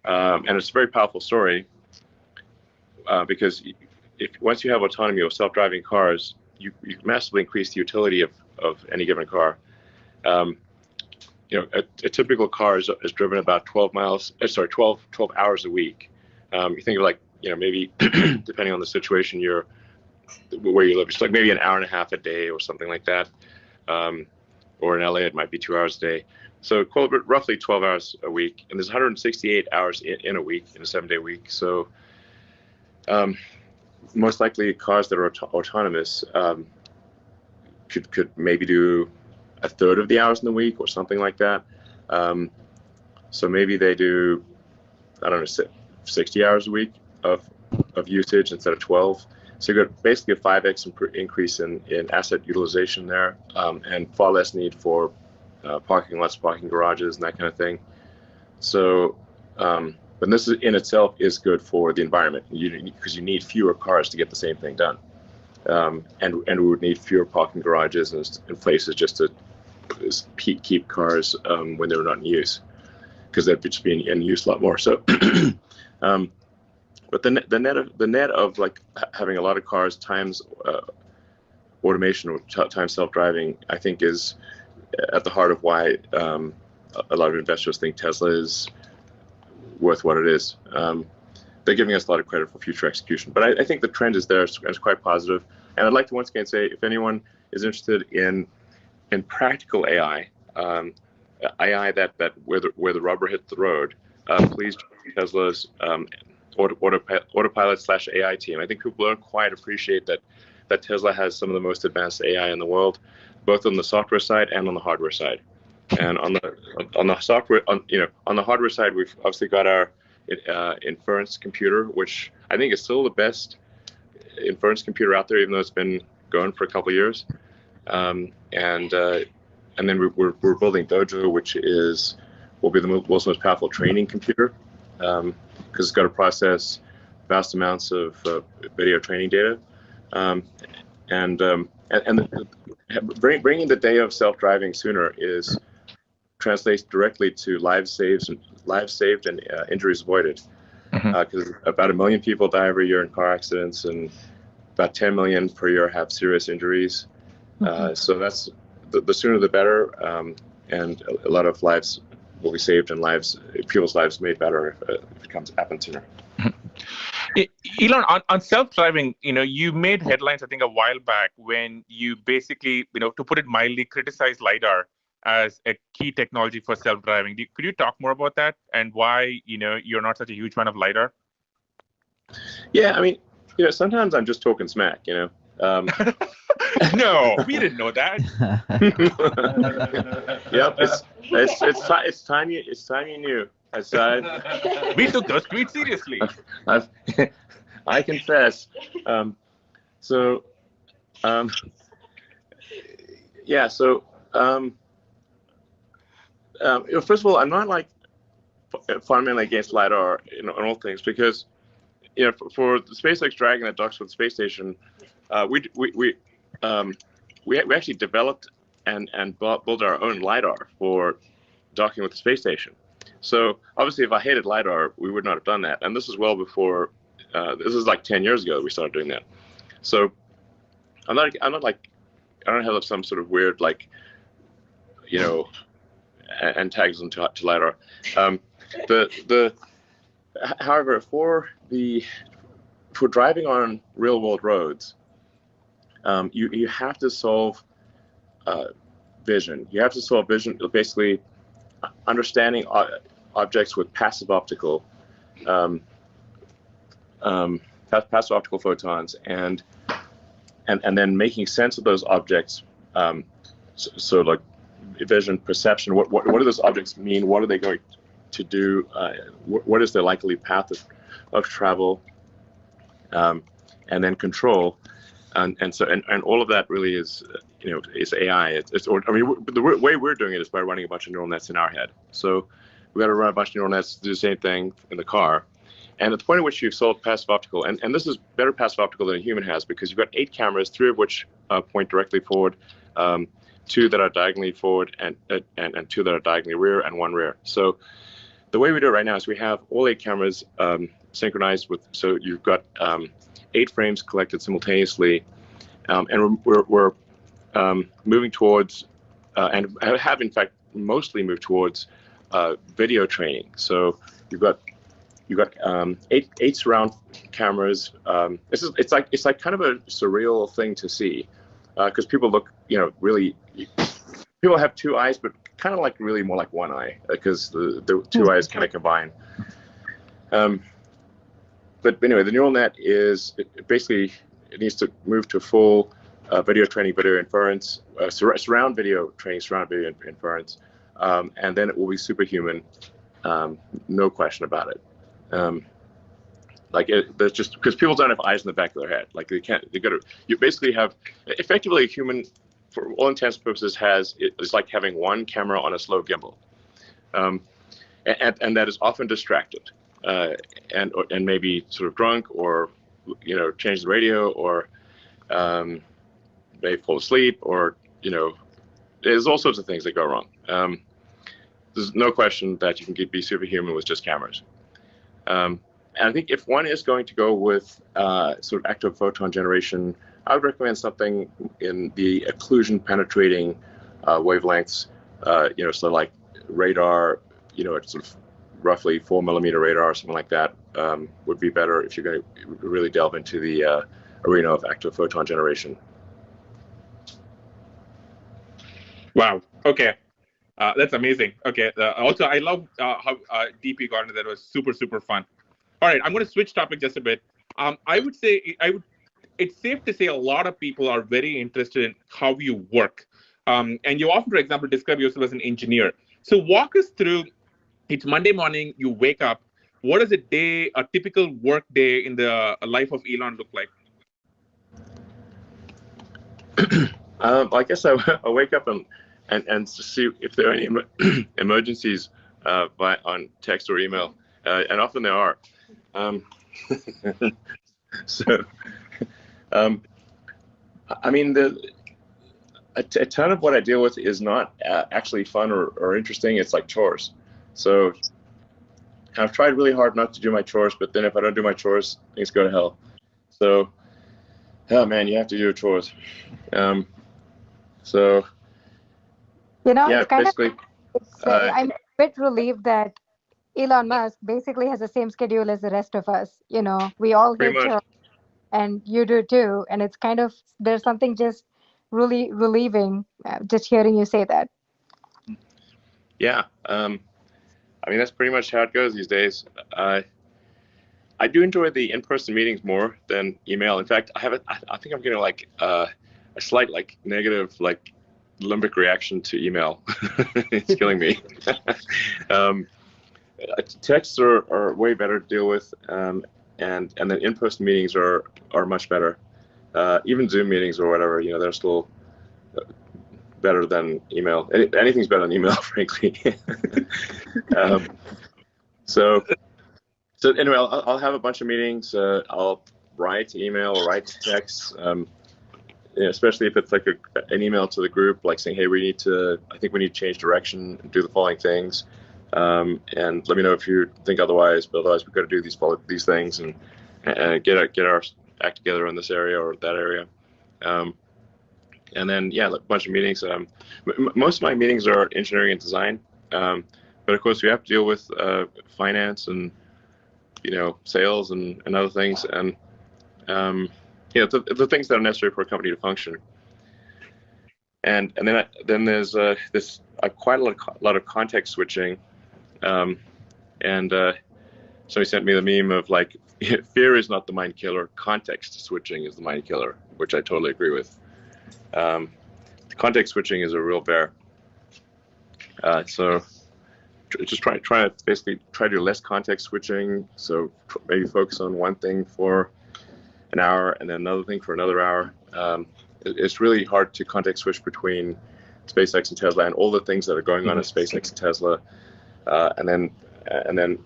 and it's a very powerful story because once you have autonomy or self-driving cars, you massively increase the utility of any given car. A typical car is driven about 12 hours a week. You think of maybe depending on the situation where you live, it's like maybe an hour and a half a day or something like that. Or in LA, it might be 2 hours a day. So roughly 12 hours a week, and there's 168 hours in a week, in a 7-day week. So most likely cars that are autonomous could maybe do a third of the hours in the week or something like that. So maybe they do, I don't know, 60 hours a week of usage instead of 12. So you got basically a 5x increase in asset utilization there, and far less need for parking lots, parking garages, and that kind of thing. So, but this in itself is good for the environment, because you need fewer cars to get the same thing done, and we would need fewer parking garages and places just to keep cars when they're not in use, because they'd just be in use a lot more. So. But the net of like having a lot of cars times automation or times self-driving, I think, is at the heart of why a lot of investors think Tesla is worth what it is. They're giving us a lot of credit for future execution, but I think the trend is there. It's quite positive. And I'd like to once again say, if anyone is interested in practical AI, AI that where the rubber hits the road, please join Tesla's Autopilot/AI team. I think people don't quite appreciate that Tesla has some of the most advanced AI in the world, both on the software side and on the hardware side. And on the software, on the hardware side, we've obviously got our inference computer, which I think is still the best inference computer out there, even though it's been going for a couple of years. And then we're building Dojo, which will be the world's most powerful training computer, because it's got to process vast amounts of video training data, and bringing the day of self-driving sooner translates directly to lives saved and injuries avoided, because about 1 million people die every year in car accidents, and about 10 million per year have serious injuries. So that's the sooner the better, and a lot of lives will be saved and people's lives made better if it happens sooner. Elon, on self-driving, you made headlines, I think, a while back when you basically, to put it mildly, criticized LiDAR as a key technology for self-driving. Could you talk more about that and why, you're not such a huge fan of LiDAR? Yeah, I mean, sometimes I'm just talking smack, No, we didn't know that. Yep, it's time you knew. We took those tweets seriously. I confess. Yeah. So first of all, I'm not like fundamentally against LiDAR in all things, because for the SpaceX Dragon that docks with the space station, we actually developed and built our own LiDAR for docking with the space station. So obviously, if I hated LiDAR, we would not have done that. And this is well before. This is like 10 years ago that we started doing that. So I'm not like, I don't have some sort of weird like, antagonism to LiDAR. However, for driving on real world roads, you have to solve vision. You have to solve vision, basically understanding objects with passive optical photons, and then making sense of those objects. So like vision, perception. What do those objects mean? What are they going to do? What is their likely path of travel? And then control. And all of that really is is AI. The way we're doing it is by running a bunch of neural nets in our head. So we've got to run a bunch of neural nets to do the same thing in the car. And at the point at which you've solved passive optical, and this is better passive optical than a human has, because you've got 8 cameras, 3 of which point directly forward, 2 that are diagonally forward, and 2 that are diagonally rear, and 1 rear. So the way we do it right now is we have all 8 cameras synchronized with, so you've got 8 frames collected simultaneously, and we're moving towards, and have in fact mostly moved towards video training. So you've got 8 surround cameras. It's like kind of a surreal thing to see, because people look, really, people have 2 eyes, but kind of like really more like 1 eye, because the 2 eyes kind of combine. But anyway, the neural net it needs to move to full video training, video inference, surround video training, surround video inference, and then it will be superhuman, no question about it. There's just, because people don't have eyes in the back of their head. Like you basically have, effectively a human, for all intents and purposes, it's like having 1 camera on a slow gimbal, and that is often distracted, and maybe sort of drunk, or change the radio, or they fall asleep, or there's all sorts of things that go wrong. There's no question that you can be superhuman with just cameras. And I think if one is going to go with sort of active photon generation, I would recommend something in the occlusion penetrating wavelengths. So like radar, at sort of roughly 4 millimeter radar or something like that, would be better if you're going to really delve into the arena of active photon generation. Wow. Okay. That's amazing. Okay. Also, I love how deep you got into that. It was super, super fun. All right. I'm going to switch topic just a bit. I would say it's safe to say a lot of people are very interested in how you work. And you often, for example, describe yourself as an engineer. So walk us through, it's Monday morning, you wake up. What does a typical work day in the life of Elon look like? I guess I wake up and see if there are any emergencies on text or email, and often there are. I mean, a ton of what I deal with is not actually fun or interesting. It's like chores. So I've tried really hard not to do my chores, but then if I don't do my chores, things go to hell. So, oh man, you have to do your chores. So, yeah, it's kind basically, I'm a bit relieved that Elon Musk basically has the same schedule as the rest of us. We all hate chores, and you do too. And it's kind of, there's something just really relieving just hearing you say that. Yeah. I mean, that's pretty much how it goes these days. I do enjoy the in-person meetings more than email. In fact, I think I'm getting like a slight like negative like limbic reaction to email. It's killing me. Texts are way better to deal with, and then in-person meetings are much better. Even Zoom meetings or whatever, they're still better than email. Anything's better than email, frankly. So anyway, I'll have a bunch of meetings. I'll write email or write text, especially if it's like an email to the group, like saying, hey, I think we need to change direction and do the following things. And let me know if you think otherwise, but otherwise we've got to do these things and get our act together in this area or that area. And then, yeah, a bunch of meetings. Most of my meetings are engineering and design. But of course we have to deal with finance and, sales and other things. And, the things that are necessary for a company to function. And then there's this quite a lot of context switching. Somebody sent me the meme of like, fear is not the mind killer, context switching is the mind killer, which I totally agree with. Context switching is a real bear. So just try to basically try to do less context switching. So maybe focus on one thing for an hour and then another thing for another hour. It's really hard to context switch between SpaceX and Tesla and all the things that are going on at SpaceX and Tesla, and then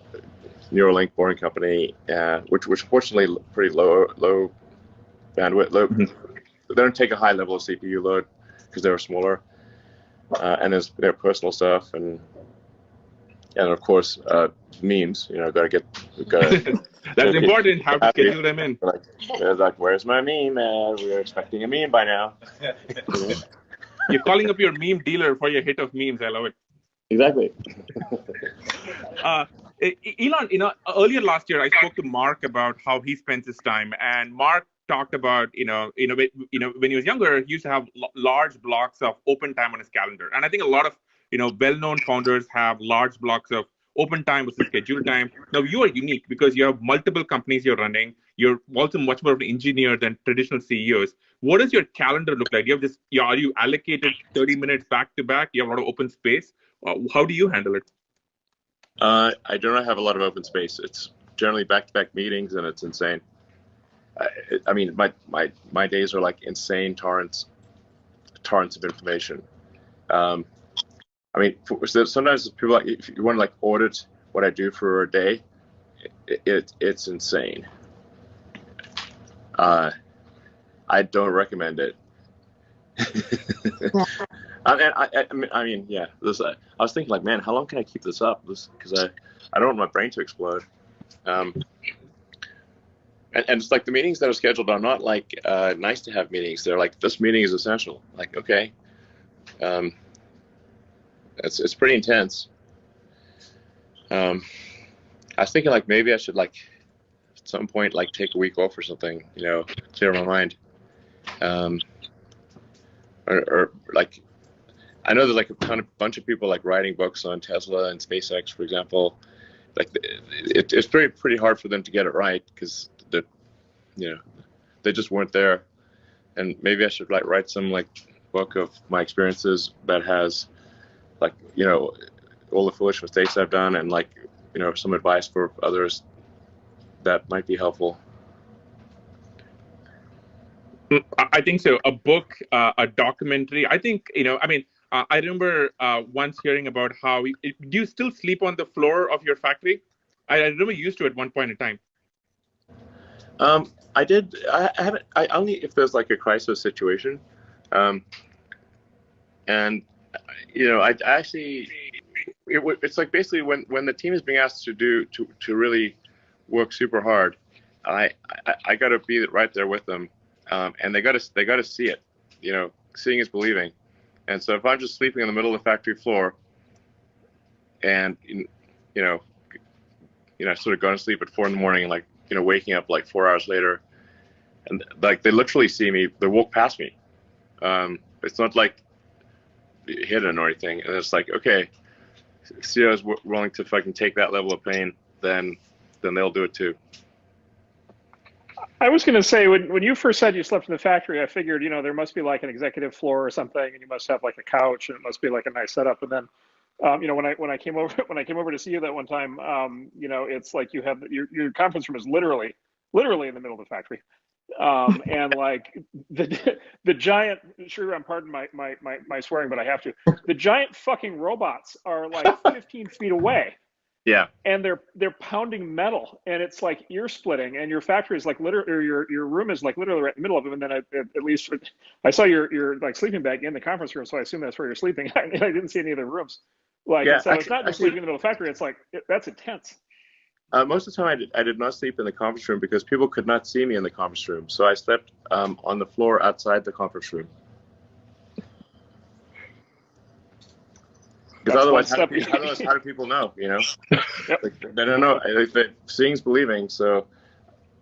Neuralink, Boring Company, which fortunately pretty low bandwidth. They don't take a high level of CPU load because they're smaller, and there's their personal stuff and of course memes. Got to. That's important. How to schedule them in. Like, where's my meme? We're expecting a meme by now. You're calling up your meme dealer for your hit of memes. I love it. Exactly. Elon, earlier last year I spoke to Mark about how he spends his time, and Mark talked about, when he was younger, he used to have large blocks of open time on his calendar, and I think a lot of well-known founders have large blocks of open time versus scheduled time. Now you are unique because you have multiple companies you're running. You're also much more of an engineer than traditional CEOs. What does your calendar look like? Are you allocated 30 minutes back to back? You have a lot of open space. How do you handle it? I do not have a lot of open space. It's generally back-to-back meetings, and it's insane. I mean, my days are like insane torrents of information. I mean, sometimes people if you want to like audit what I do for a day, it's insane. I don't recommend it. I mean, yeah. I was thinking, like, man, how long can I keep this up? Because I don't want my brain to explode. And it's like the meetings that are scheduled are not like nice to have meetings. They're like, this meeting is essential. Like, okay, it's pretty intense. I was thinking like maybe I should like at some point like take a week off or something, clear my mind. Or like, I know there's like a bunch of people like writing books on Tesla and SpaceX, for example. Like it's pretty hard for them to get it right because they just weren't there. And maybe I should like write some like book of my experiences that has like all the foolish mistakes I've done and like some advice for others that might be helpful. I think so. A book, a documentary. I think, I remember once hearing about how do you still sleep on the floor of your factory? I remember you used to at one point in time. I did. I haven't. I only if there's like a crisis situation, and I actually. It's like basically when the team is being asked to really work super hard, I got to be right there with them. And they got to see it, seeing is believing. And so if I'm just sleeping in the middle of the factory floor and, sort of going to sleep at 4 a.m. and like, waking up like 4 hours later and like, they literally see me, they walk past me. It's not like hidden or anything. And it's like, okay, CEO is willing to fucking take that level of pain, then they'll do it too. I was going to say, when you first said you slept in the factory, I figured, there must be like an executive floor or something, and you must have like a couch, and it must be like a nice setup. And then, when I came over to see you that one time, it's like you have your conference room is literally in the middle of the factory, and like the giant. Sure, I'm pardon my swearing, but I have to. The giant fucking robots are like 15 feet away. Yeah. And they're pounding metal, and it's like ear splitting. And your factory is like literally, or your room is like literally right in the middle of them. And then at least I saw your like sleeping bag in the conference room, so I assume that's where you're sleeping. I didn't see any of the rooms. Like, Yeah, so it's not just sleeping in the middle of the factory. It's like that's intense. Most of the time, I did not sleep in the conference room because people could not see me in the conference room. So I slept on the floor outside the conference room. Because otherwise, how do people know? Yep. Like, they don't know. Seeing's believing. So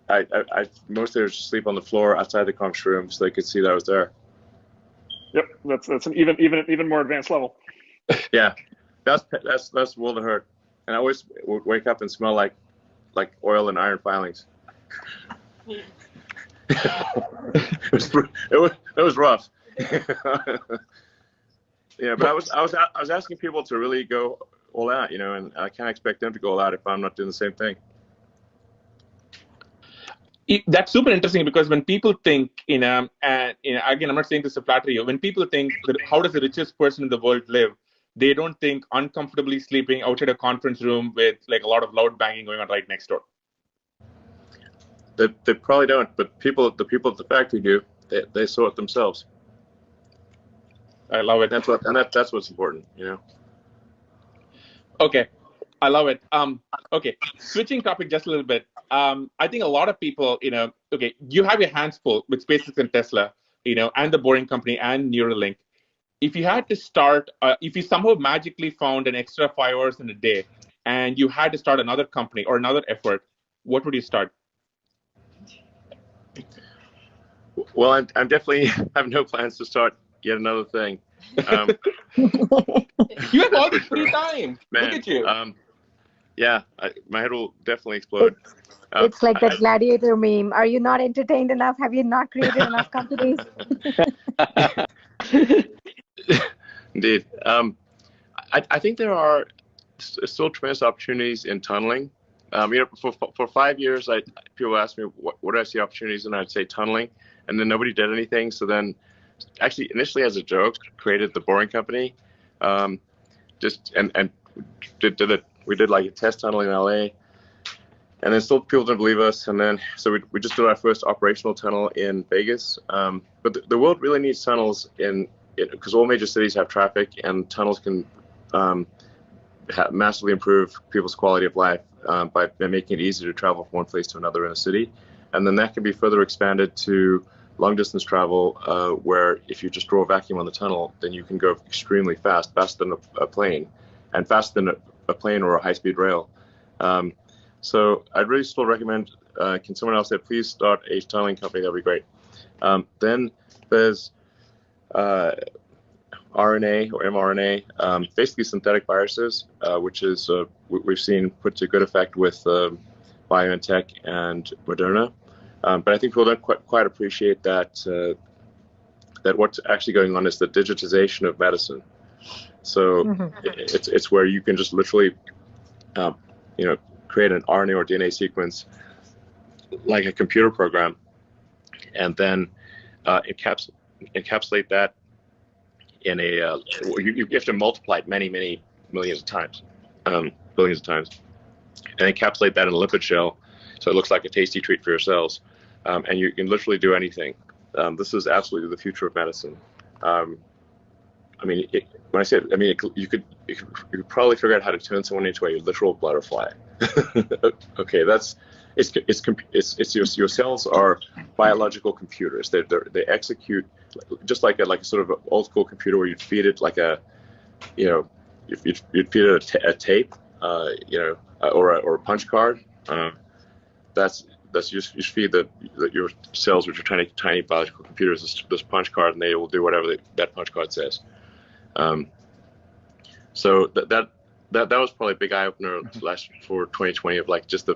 I mostly would just sleep on the floor outside the conference room so they could see that I was there. Yep, that's an even more advanced level. Yeah, that's world of hurt. And I always would wake up and smell like oil and iron filings. it was rough. Yeah, but I was asking people to really go all out, and I can't expect them to go all out if I'm not doing the same thing. That's super interesting because when people think, and again, I'm not saying this to flatter you. When people think that how does the richest person in the world live, they don't think uncomfortably sleeping outside a conference room with like a lot of loud banging going on right next door. They probably don't, but the people at the factory do. They saw it themselves. I love it. That's what's important, Okay, I love it. Okay, switching topic just a little bit. I think a lot of people, okay, you have your hands full with SpaceX and Tesla, and the Boring Company and Neuralink. If you had to start, if you somehow magically found an extra 5 hours in a day, and you had to start another company or another effort, what would you start? Well, I'm definitely have no plans to start yet another thing. You have all the free time. Man, look at you. Yeah, my head will definitely explode. It's like that gladiator meme. Are you not entertained enough? Have you not created enough companies? Indeed. I think there are still tremendous opportunities in tunneling. For 5 years, people asked me what do I see opportunities, and I'd say tunneling, and then nobody did anything. So then, actually, initially as a joke, created the Boring Company, and we did like a test tunnel in LA, and then still people didn't believe us, and then so we just did our first operational tunnel in Vegas. But the world really needs tunnels because all major cities have traffic, and tunnels can massively improve people's quality of life by making it easier to travel from one place to another in a city. And then that can be further expanded to long distance travel, where if you just draw a vacuum on the tunnel, then you can go extremely fast, faster than a plane, and faster than a plane or a high-speed rail. So I'd really still recommend, can someone else say, please start a tunneling company? That'd be great. Then there's RNA or mRNA, basically synthetic viruses, which is we've seen put to good effect with BioNTech and Moderna. But I think people don't quite appreciate that what's actually going on is the digitization of medicine. So it's where you can just literally, create an RNA or DNA sequence like a computer program, and then encapsulate that in a you have to multiply it many millions of times, billions of times, and encapsulate that in a lipid shell so it looks like a tasty treat for your cells, and you can literally do anything. This is absolutely the future of medicine. When I say it, you could probably figure out how to turn someone into a literal butterfly. Okay, your cells are biological computers. They execute just like a sort of an old school computer where you'd feed it like you'd feed it a tape, or a punch card. That's you feed your cells, which are tiny biological computers, this punch card, and they will do whatever that punch card says. So that was probably a big eye opener for 2020 of like just the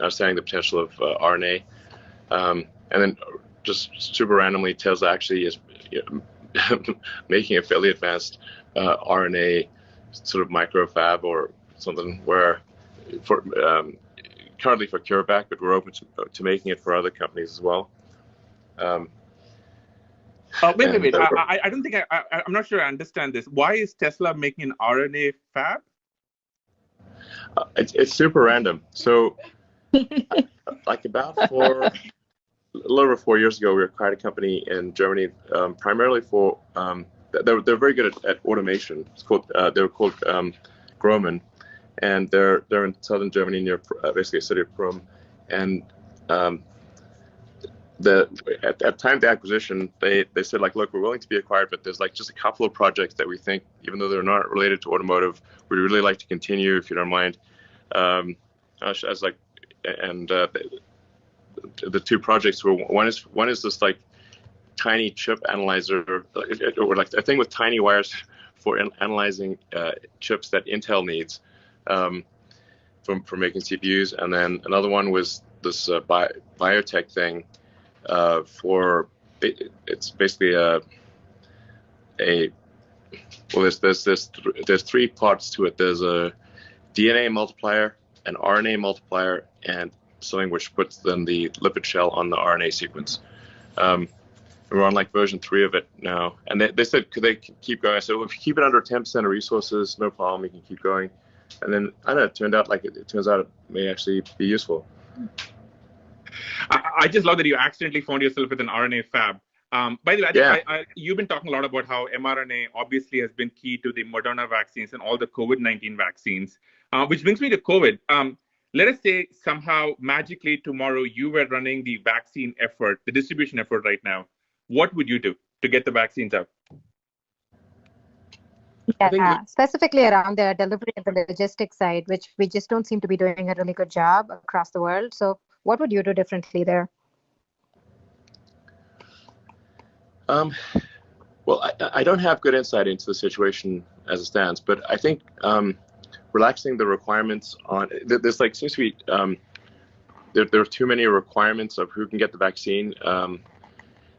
understanding the potential of RNA. and then just super randomly, Tesla actually is making a fairly advanced RNA sort of microfab or something where for currently for CureVac, but we're open to making it for other companies as well. Wait. I don't think I'm not sure I understand this. Why is Tesla making an RNA fab? It's super random. So, like a little over 4 years ago, we acquired a company in Germany, primarily for they're very good at automation. It's called they were called Groman, and they're in southern Germany near basically a city of Prum, and at the time of the acquisition, they said like, look, we're willing to be acquired, but there's like just a couple of projects that we think, even though they're not related to automotive, we'd really like to continue if you don't mind. As like, and the two projects were one is this like tiny chip analyzer, or like a thing with tiny wires for analyzing chips that Intel needs for making CPUs, and then another one was this biotech thing for it's basically there's three parts to it. There's a DNA multiplier, an RNA multiplier, and something which puts then the lipid shell on the RNA sequence. We're on like version 3 of it now, and they said could they keep going? I said, well, if you keep it under 10% of resources, no problem, we can keep going. And then I don't know, it turned out like it turns out it may actually be useful. I just love that you accidentally found yourself with an RNA fab. By the way, I think you've been talking a lot about how mRNA obviously has been key to the Moderna vaccines and all the COVID-19 vaccines, which brings me to COVID. Let us say somehow magically tomorrow you were running the vaccine effort, the distribution effort right now. What would you do to get the vaccines out? Yeah, specifically around the delivery and the logistics side, which we just don't seem to be doing a really good job across the world. So what would you do differently there? Well, I don't have good insight into the situation as it stands, but I think relaxing the requirements on there's like seems to be there are too many requirements of who can get the vaccine.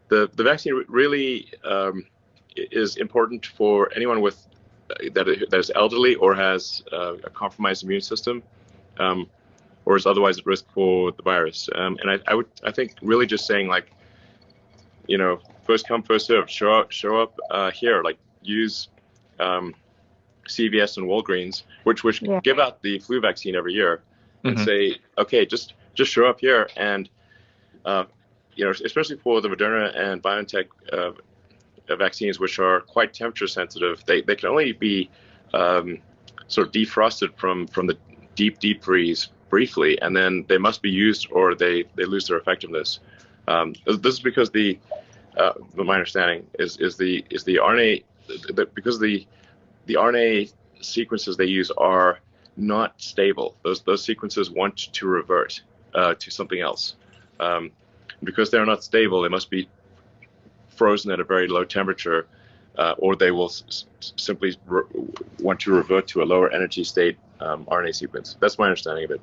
The vaccine really is important for anyone with that is elderly or has a compromised immune system, or is otherwise at risk for the virus. And I think really just saying like, you know, first come, first served. Show up here. Like use CVS and Walgreens, which give out the flu vaccine every year, and say, okay, just show up here, and you know, especially for the Moderna and BioNTech vaccines, which are quite temperature sensitive, they can only be sort of defrosted from the deep freeze briefly, and then they must be used or they lose their effectiveness. This is because my understanding is the RNA because the RNA sequences they use are not stable. Those sequences want to revert to something else. Because they're not stable, they must be frozen at a very low temperature, or they will simply want to revert to a lower energy state RNA sequence. That's my understanding of it.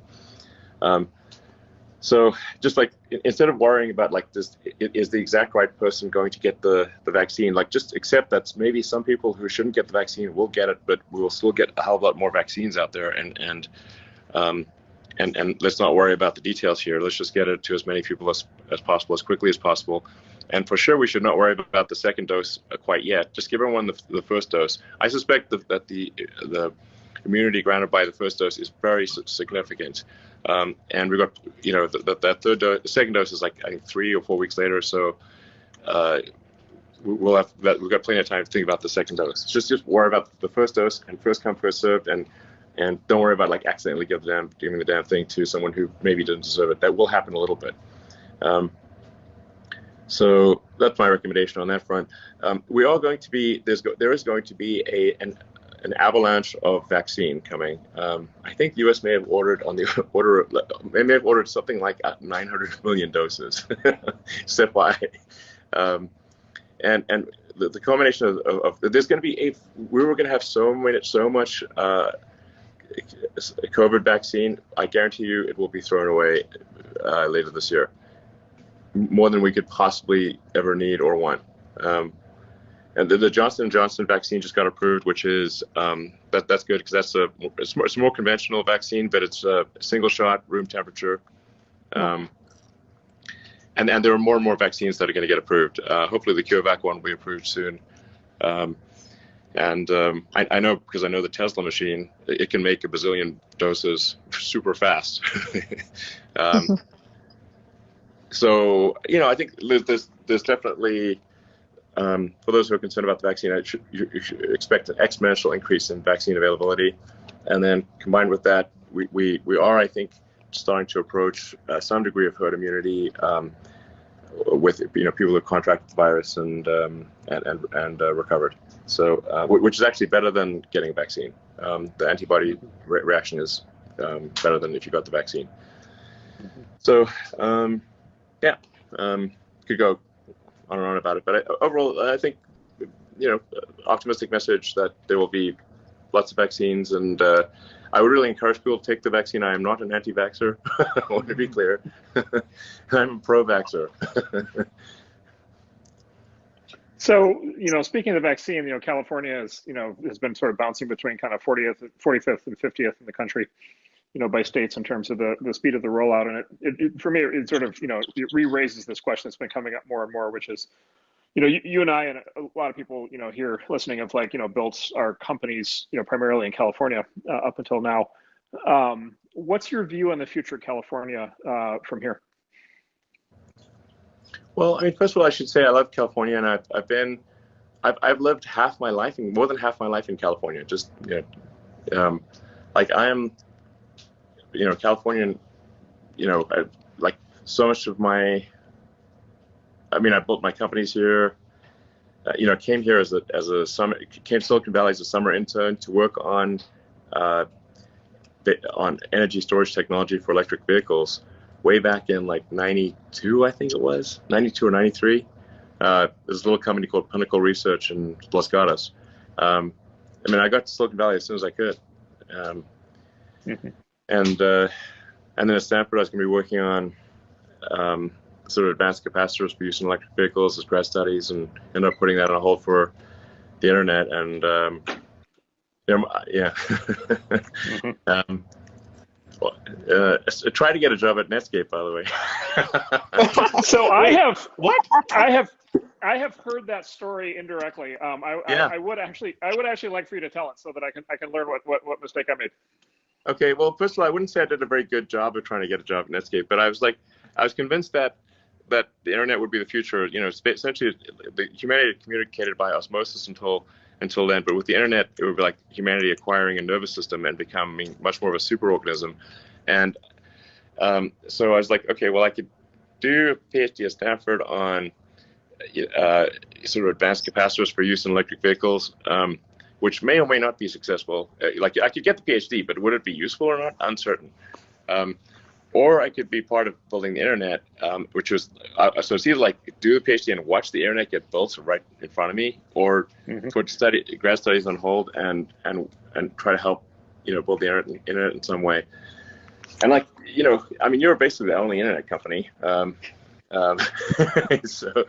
So just like instead of worrying about like this, is the exact right person going to get the vaccine? Like just accept that maybe some people who shouldn't get the vaccine will get it, but we will still get a hell of a lot more vaccines out there. And let's not worry about the details here. Let's just get it to as many people as possible, as quickly as possible. And for sure, we should not worry about the second dose quite yet. Just give everyone the first dose. I suspect that the immunity granted by the first dose is very significant. And we got, you know, that third dose, the second dose is like I think 3 or 4 weeks later. So we've got plenty of time to think about the second dose. Just worry about the first dose and first come, first served, and don't worry about like accidentally giving the damn thing to someone who maybe didn't deserve it. That will happen a little bit. So that's my recommendation on that front. We are going to be there is going to be an avalanche of vaccine coming. I think the U.S. may have ordered something like 900 million doses stepwise. And the combination of there's going to be we were going to have so much COVID vaccine. I guarantee you it will be thrown away later this year. more than we could possibly ever need or want. And the Johnson & Johnson vaccine just got approved, which is that's good because it's a more conventional vaccine, but it's a single shot, room temperature. And there are more and more vaccines that are going to get approved. Hopefully the CureVac one will be approved soon. I know because I know the Tesla machine, it can make a bazillion doses super fast. So, I think there's definitely, for those who are concerned about the vaccine, you should expect an exponential increase in vaccine availability. And then combined with that, we are, I think, starting to approach some degree of herd immunity with people who have contracted the virus and recovered. So, which is actually better than getting a vaccine. The antibody reaction is better than if you got the vaccine. So, could go on and on about it, but overall, I think optimistic message that there will be lots of vaccines, and I would really encourage people to take the vaccine. I am not an anti-vaxxer. I want to be clear. I'm a pro-vaxxer. So, speaking of the vaccine, California has been sort of bouncing between kind of 45th and 50th in the country, by states in terms of the speed of the rollout. And it for me, it sort of, it re-raises this question that's been coming up more and more, which is, you and I and a lot of people, here listening have built our companies, primarily in California up until now. What's your view on the future of California from here? Well, I mean, first of all, I should say I love California, and I've lived more than half my life in California. Just I am, Californian. Like so much of my. I mean, I built my companies here. Came here came to Silicon Valley as a summer intern to work on energy storage technology for electric vehicles. Way back in 92, I think it was 92 or 93. There's a little company called Pinnacle Research in Los Gatos. I got to Silicon Valley as soon as I could. And then at Stanford, I was going to be working on sort of advanced capacitors for use in electric vehicles as grad studies, and ended up putting that on hold for the internet. And try to get a job at Netscape, by the way. So I have heard that story indirectly. I would actually like for you to tell it so that I can learn what mistake I made. Okay, well, first of all, I wouldn't say I did a very good job of trying to get a job at Netscape, but I was convinced that the internet would be the future. Essentially, the humanity communicated by osmosis until then, but with the internet, it would be like humanity acquiring a nervous system and becoming much more of a superorganism. And so I was like, okay, well, I could do a PhD at Stanford on sort of advanced capacitors for use in electric vehicles, which may or may not be successful. I could get the PhD, but would it be useful or not? Uncertain. Or I could be part of building the internet, which was so it's either do the PhD and watch the internet get built right in front of me, or put grad studies on hold and try to help build the internet in some way. And you're basically the only internet company. So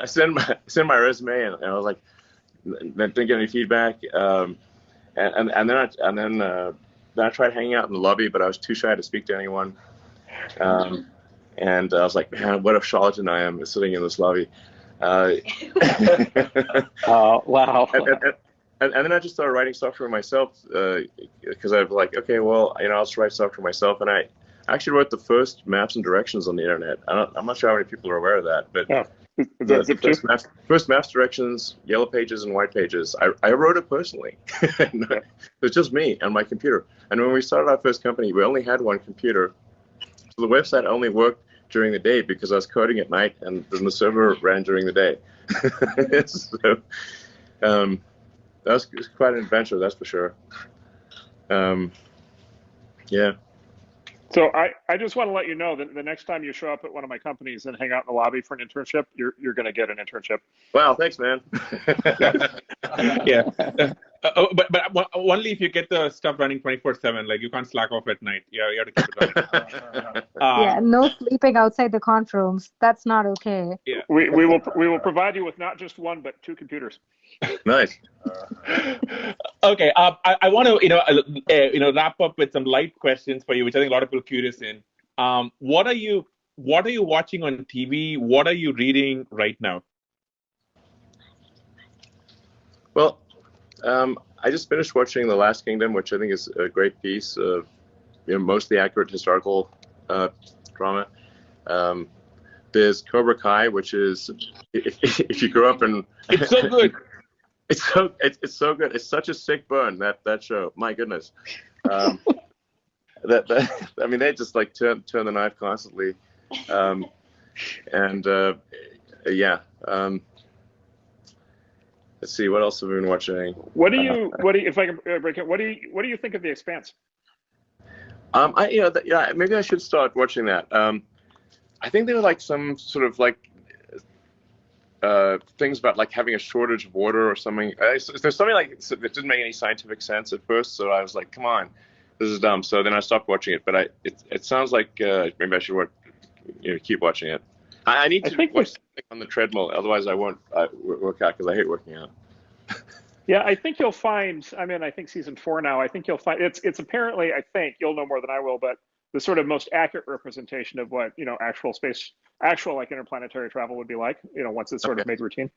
I sent my resume, and I was like, didn't get any feedback. And then I tried hanging out in the lobby, but I was too shy to speak to anyone. And I was like, man, what a charlatan I am sitting in this lobby. Oh, wow. And then I just started writing software myself because I was like, okay, well, I'll just write software myself. And I actually wrote the first maps and directions on the internet. I'm not sure how many people are aware of that, but the first maps, directions, yellow pages, and white pages, I wrote it personally. It's just me and my computer. And when we started our first company, we only had one computer. So the website only worked during the day because I was coding at night, and then the server ran during the day. So that was quite an adventure, that's for sure. Yeah. So I just want to let you know that the next time you show up at one of my companies and hang out in the lobby for an internship, you're going to get an internship. Wow, thanks, man. Yeah. but only if you get the stuff running 24/7. Like you can't slack off at night. Yeah, you have to keep it running. Yeah, no sleeping outside the conf rooms. That's not okay. Yeah. We will provide you with not just one but two computers. Nice. Okay. I want to wrap up with some light questions for you, which I think a lot of people are curious in. What are you watching on TV? What are you reading right now? Well, I just finished watching The Last Kingdom, which I think is a great piece of mostly accurate historical drama. There's Cobra Kai, which is if you grew up in it's so good. It's so good. It's such a sick burn, that show. My goodness. I mean, they just like turn the knife constantly. Yeah. Let's see, what else have we been watching? What do you if I can break it? What do you think of The Expanse? Maybe I should start watching that. I think there were like some sort of like things about like having a shortage of water or something. There's something like that didn't make any scientific sense at first, so I was like, come on, this is dumb. So then I stopped watching it. But it sounds like maybe I should keep watching it. I need to watch something on the treadmill, otherwise I won't work out because I hate working out. Yeah, I think you'll find. I mean, I think season 4 now. I think you'll find it's apparently. I think you'll know more than I will, but the sort of most accurate representation of what actual like interplanetary travel would be like. Once it's sort of made routine.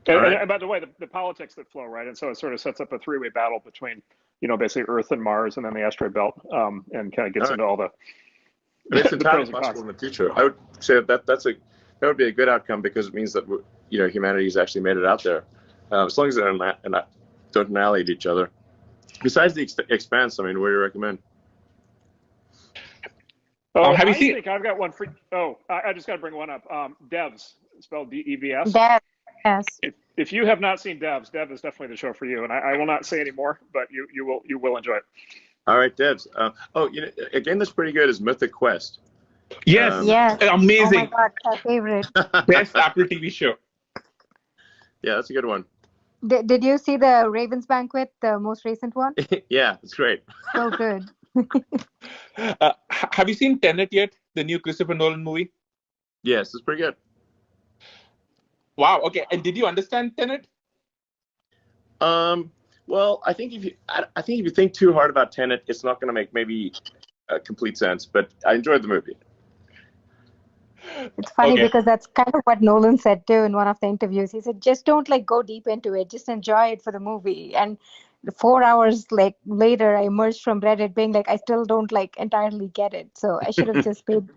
And by the way, the politics that flow, right? And so it sort of sets up a three-way battle between basically Earth and Mars, and then the asteroid belt, and kind of gets into all the. But it's entirely possible in the future. I would say that would be a good outcome because it means that humanity's actually made it out there, as long as they don't annihilate each other. Besides the Expanse, I mean, what do you recommend? Oh, have you seen? I think I've got one for. Oh, I just got to bring one up. Devs, spelled DEVS. Devs, yes. If you have not seen Devs, Dev is definitely the show for you. And I will not say any more, but you will enjoy it. All right, Devs. A game that's pretty good is Mythic Quest. Yes. Yes. Amazing. Oh my God, my favorite. Best Apple TV show. Yeah, that's a good one. Did you see the Ravens Banquet, the most recent one? Yeah, it's great. So good. Have you seen Tenet yet? The new Christopher Nolan movie? Yes, it's pretty good. Wow. Okay. And did you understand Tenet? Well, I think if you think too hard about Tenet, it's not going to make maybe complete sense. But I enjoyed the movie. It's funny because that's kind of what Nolan said too in one of the interviews. He said, just don't go deep into it. Just enjoy it for the movie. And 4 hours later, I emerged from Reddit being like, I still don't entirely get it. So I should have just paid,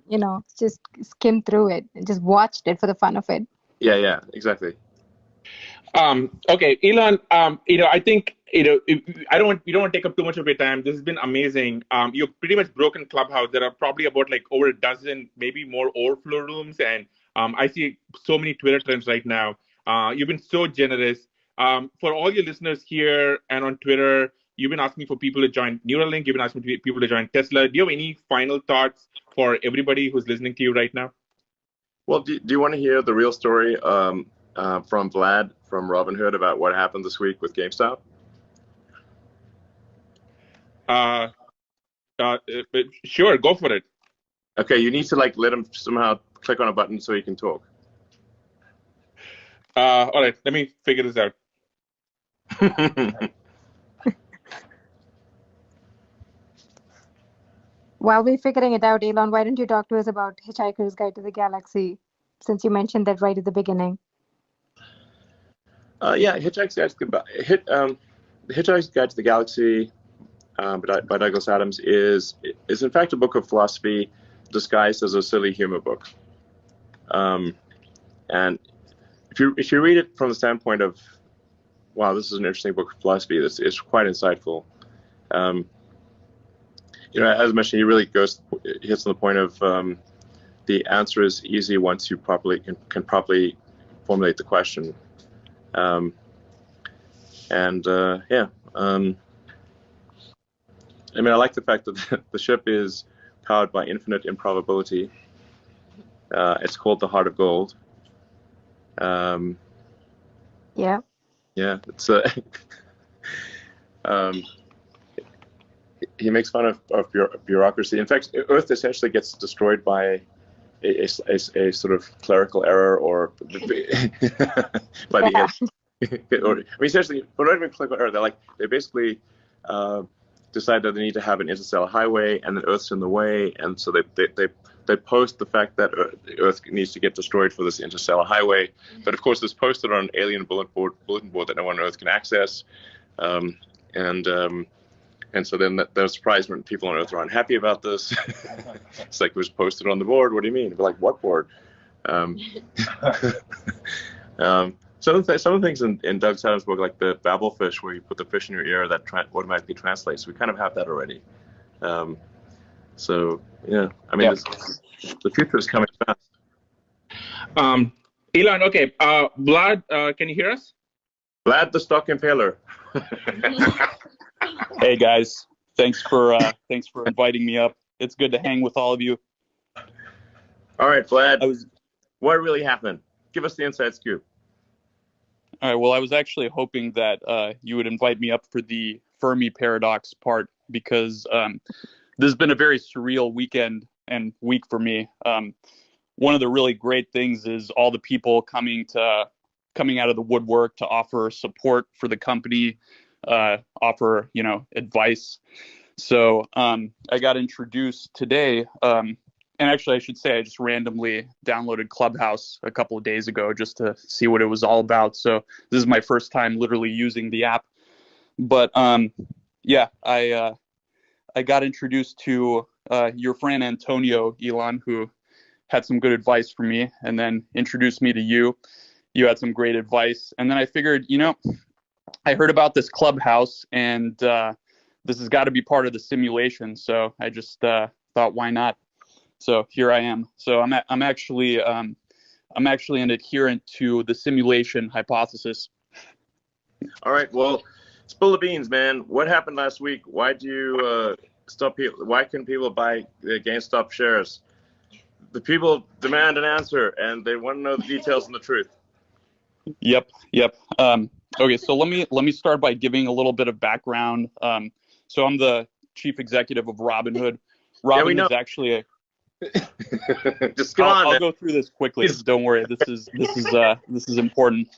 just skimmed through it and just watched it for the fun of it. Yeah, exactly. Okay, Elon. I think we don't want to take up too much of your time. This has been amazing. You've pretty much broken Clubhouse. There are probably about over a dozen, maybe more overflow rooms, and I see so many Twitter trends right now. You've been so generous. For all your listeners here and on Twitter, you've been asking for people to join Neuralink. You've been asking people to join Tesla. Do you have any final thoughts for everybody who's listening to you right now? Well, do you want to hear the real story from Vlad from Robinhood about what happened this week with GameStop? Sure, go for it. Okay, you need to let him somehow click on a button so he can talk. All right, let me figure this out. While we're figuring it out, Elon, why don't you talk to us about Hitchhiker's Guide to the Galaxy, since you mentioned that right at the beginning? Yeah, Hitchhiker's Guide to the Galaxy by Douglas Adams is in fact a book of philosophy disguised as a silly humor book. And if you read it from the standpoint of, wow, this is an interesting book of philosophy, it's quite insightful. As mentioned, he really hits on the point of the answer is easy once you can properly formulate the question. I like the fact that the ship is powered by infinite improbability. It's called the Heart of Gold. Yeah. Yeah, it's um, he makes fun of bureaucracy. In fact, Earth essentially gets destroyed by a sort of clerical error or by the or, I mean, essentially, but not even clerical error. They basically decide that they need to have an interstellar highway, and that Earth's in the way, and so they post the fact that Earth needs to get destroyed for this interstellar highway. But of course, it's posted on an alien bulletin board that no one on Earth can access, and so then they're surprised when people on Earth are unhappy about this. It's like, it was posted on the board. What do you mean? We're like, what board? Some of the things in Doug Sadler's book, like the Babel fish, where you put the fish in your ear that automatically translates, we kind of have that already. So yeah, I mean, the future is coming fast. Elon, okay. Vlad, can you hear us? Vlad the Stock Impaler. Hey guys, thanks for inviting me up. It's good to hang with all of you. All right, Vlad. What really happened? Give us the inside scoop. All right. Well, I was actually hoping that you would invite me up for the Fermi paradox part, because this has been a very surreal weekend and week for me. One of the really great things is all the people coming out of the woodwork to offer support for the company, offer advice. So I got introduced today, and actually I should say I just randomly downloaded Clubhouse a couple of days ago just to see what it was all about. So this is my first time literally using the app. But yeah, I got introduced to your friend Antonio, Elon, who had some good advice for me, and then introduced me to you. You had some great advice, and then I figured, I heard about this Clubhouse, and this has got to be part of the simulation. So I just thought, why not? So here I am. So I'm actually an adherent to the simulation hypothesis. All right. Well, spill the beans, man. What happened last week? Why do you stop people? Why couldn't people buy the GameStop shares? The people demand an answer, and they want to know the details and the truth. Yep. Okay, so let me start by giving a little bit of background. So I'm the chief executive of Robinhood. Robinhood is actually a. Just go on. I'll go through this quickly. Don't worry. This is important.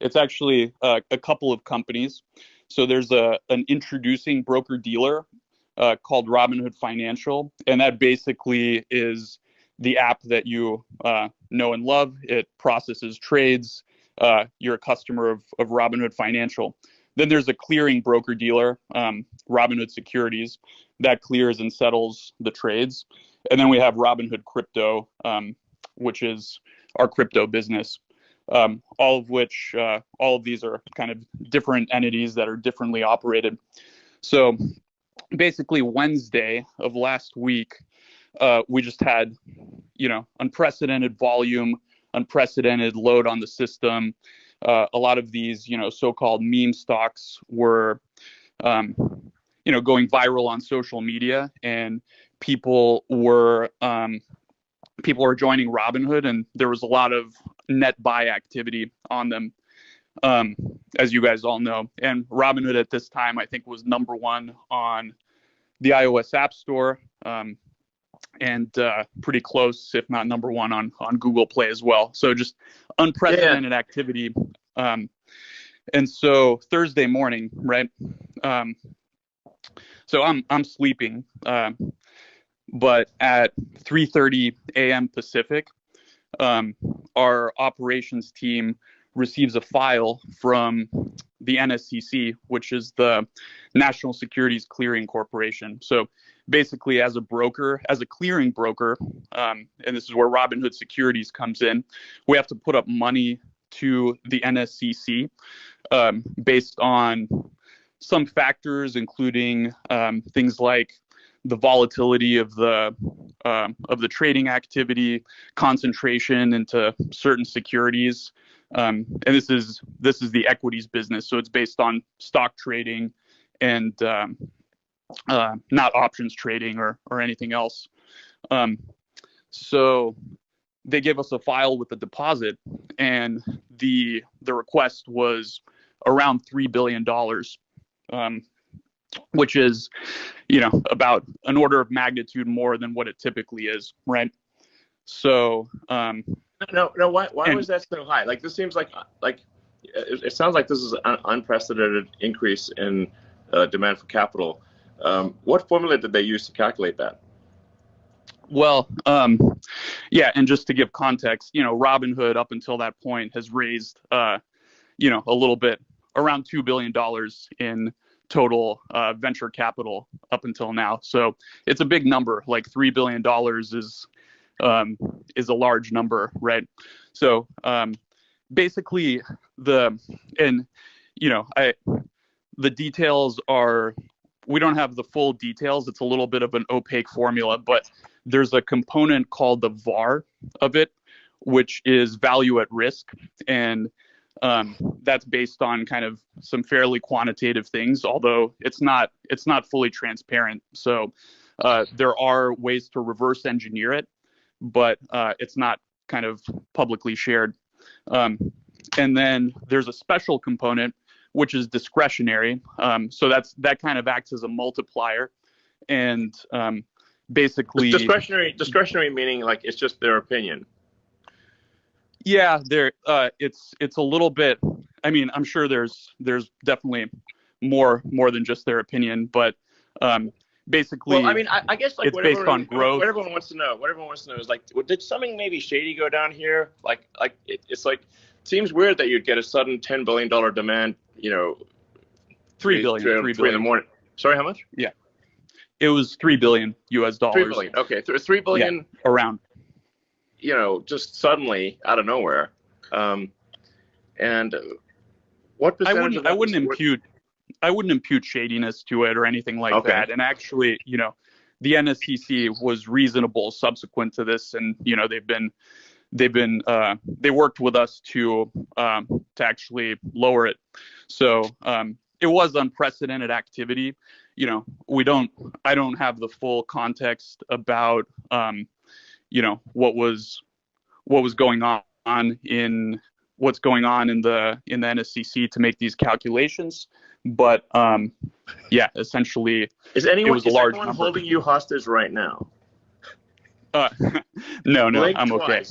It's actually a couple of companies. So there's an introducing broker dealer called Robinhood Financial, and that basically is the app that you know and love. It processes trades. You're a customer of Robinhood Financial. Then there's a clearing broker dealer, Robinhood Securities, that clears and settles the trades. And then we have Robinhood Crypto, which is our crypto business. All of these are kind of different entities that are differently operated. So basically Wednesday of last week, we just had, unprecedented volume, unprecedented load on the system. A lot of these, so-called meme stocks were, going viral on social media, and people were joining Robinhood, and there was a lot of net buy activity on them, as you guys all know. And Robinhood at this time, I think, was #1 on the iOS App Store, and pretty close, if not #1 on Google Play as well. So just unprecedented activity. And so Thursday morning, right? So I'm sleeping, but at 3:30 a.m. Pacific, our operations team receives a file from the NSCC, which is the National Securities Clearing Corporation. So basically, as a broker, as a clearing broker, and this is where Robinhood Securities comes in, we have to put up money to the NSCC based on some factors, including things like the volatility of the trading activity, concentration into certain securities, and this is the equities business. So it's based on stock trading and not options trading or anything else. So they gave us a file with a deposit, and the request was around $3 billion. which is, about an order of magnitude more than what it typically is, right? So no, why was that so high? Like, this seems like it sounds like this is an unprecedented increase in demand for capital. What formula did they use to calculate that? Well, yeah, and just to give context, Robinhood up until that point has raised, a little bit, around $2 billion in total venture capital up until now. So it's a big number. Like $3 billion is a large number, right? So basically the details are, we don't have the full details. It's a little bit of an opaque formula, but there's a component called the VAR of it, which is value at risk. And that's based on kind of some fairly quantitative things, although it's not fully transparent. So there are ways to reverse engineer it, but it's not kind of publicly shared. And then there's a special component, which is discretionary. So that kind of acts as a multiplier. And basically discretionary meaning like it's just their opinion. Yeah, it's a little bit, I mean, I'm sure there's definitely more than just their opinion, but basically, well, I mean, I guess like it's based on growth. What everyone wants to know is like, did something maybe shady go down here? It's like, it seems weird that you'd get a sudden $10 billion demand, $3 billion in the morning. Sorry, how much? Yeah. It was $3 billion US dollars. $3 billion. Okay, $3 billion. Yeah, around. Just suddenly out of nowhere. And what percentage? I wouldn't impute shadiness to it or anything like that. And actually, the NSCC was reasonable subsequent to this, and they worked with us to actually lower it. So it was unprecedented activity. I don't have the full context about what was going on in the NSCC to make these calculations, but yeah, essentially, is anyone holding you hostage right now? No, I'm okay.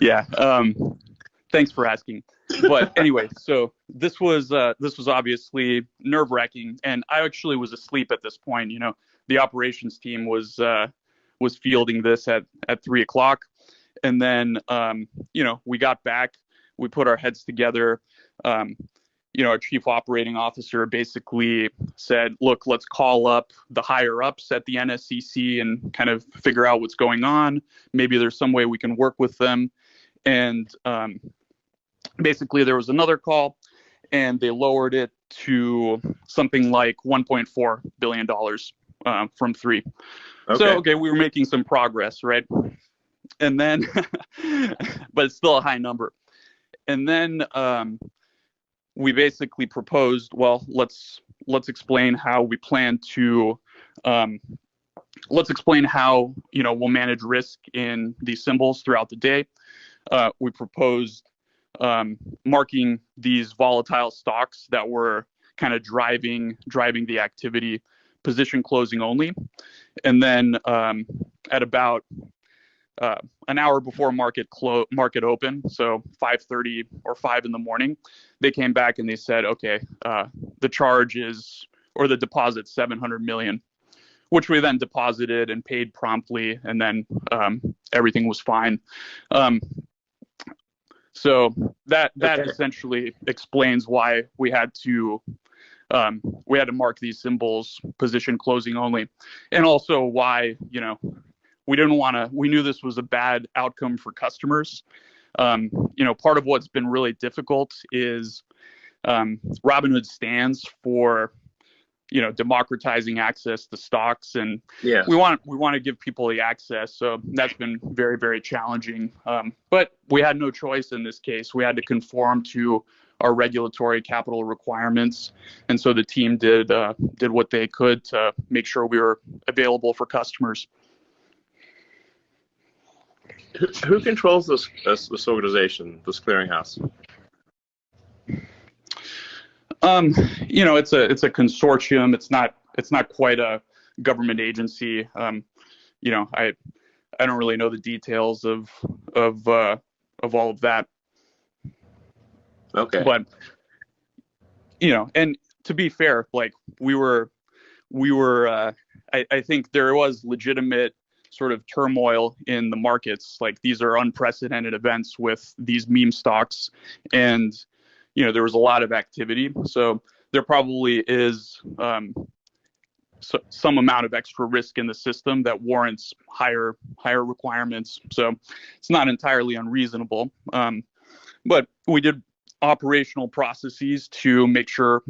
Yeah. Thanks for asking. But anyway, so this was obviously nerve-wracking, and I actually was asleep at this point. The operations team was fielding this at 3:00, and then we got back, we put our heads together. Our chief operating officer basically said, "Look, let's call up the higher ups at the NSCC and kind of figure out what's going on. Maybe there's some way we can work with them." And basically, there was another call, and they lowered it to something like $1.4 billion from $3 billion. So, we were making some progress, right? And then, but it's still a high number. And then we basically proposed, well, let's explain how we plan to, let's explain how, we'll manage risk in these symbols throughout the day. We proposed marking these volatile stocks that were kind of driving the activity, position closing only. And then at about an hour before market open, so 5:30 or 5 in the morning, they came back and they said, okay, the charge is, or the deposit, $700 million, which we then deposited and paid promptly, and then everything was fine. So that essentially explains why we had to mark these symbols position closing only, and also why we knew this was a bad outcome for customers. Part of what's been really difficult is Robinhood stands for democratizing access to stocks, and we want to give people the access. So that's been very, very challenging. But we had no choice in this case. We had to conform to our regulatory capital requirements, and so the team did what they could to make sure we were available for customers. Who controls this organization, this clearinghouse? It's a consortium. It's not quite a government agency. I don't really know the details of all of that. Okay. But and to be fair, like we were I think there was legitimate sort of turmoil in the markets. Like these are unprecedented events with these meme stocks, and there was a lot of activity. So there probably is some amount of extra risk in the system that warrants higher requirements. So it's not entirely unreasonable. But we did operational processes to make sure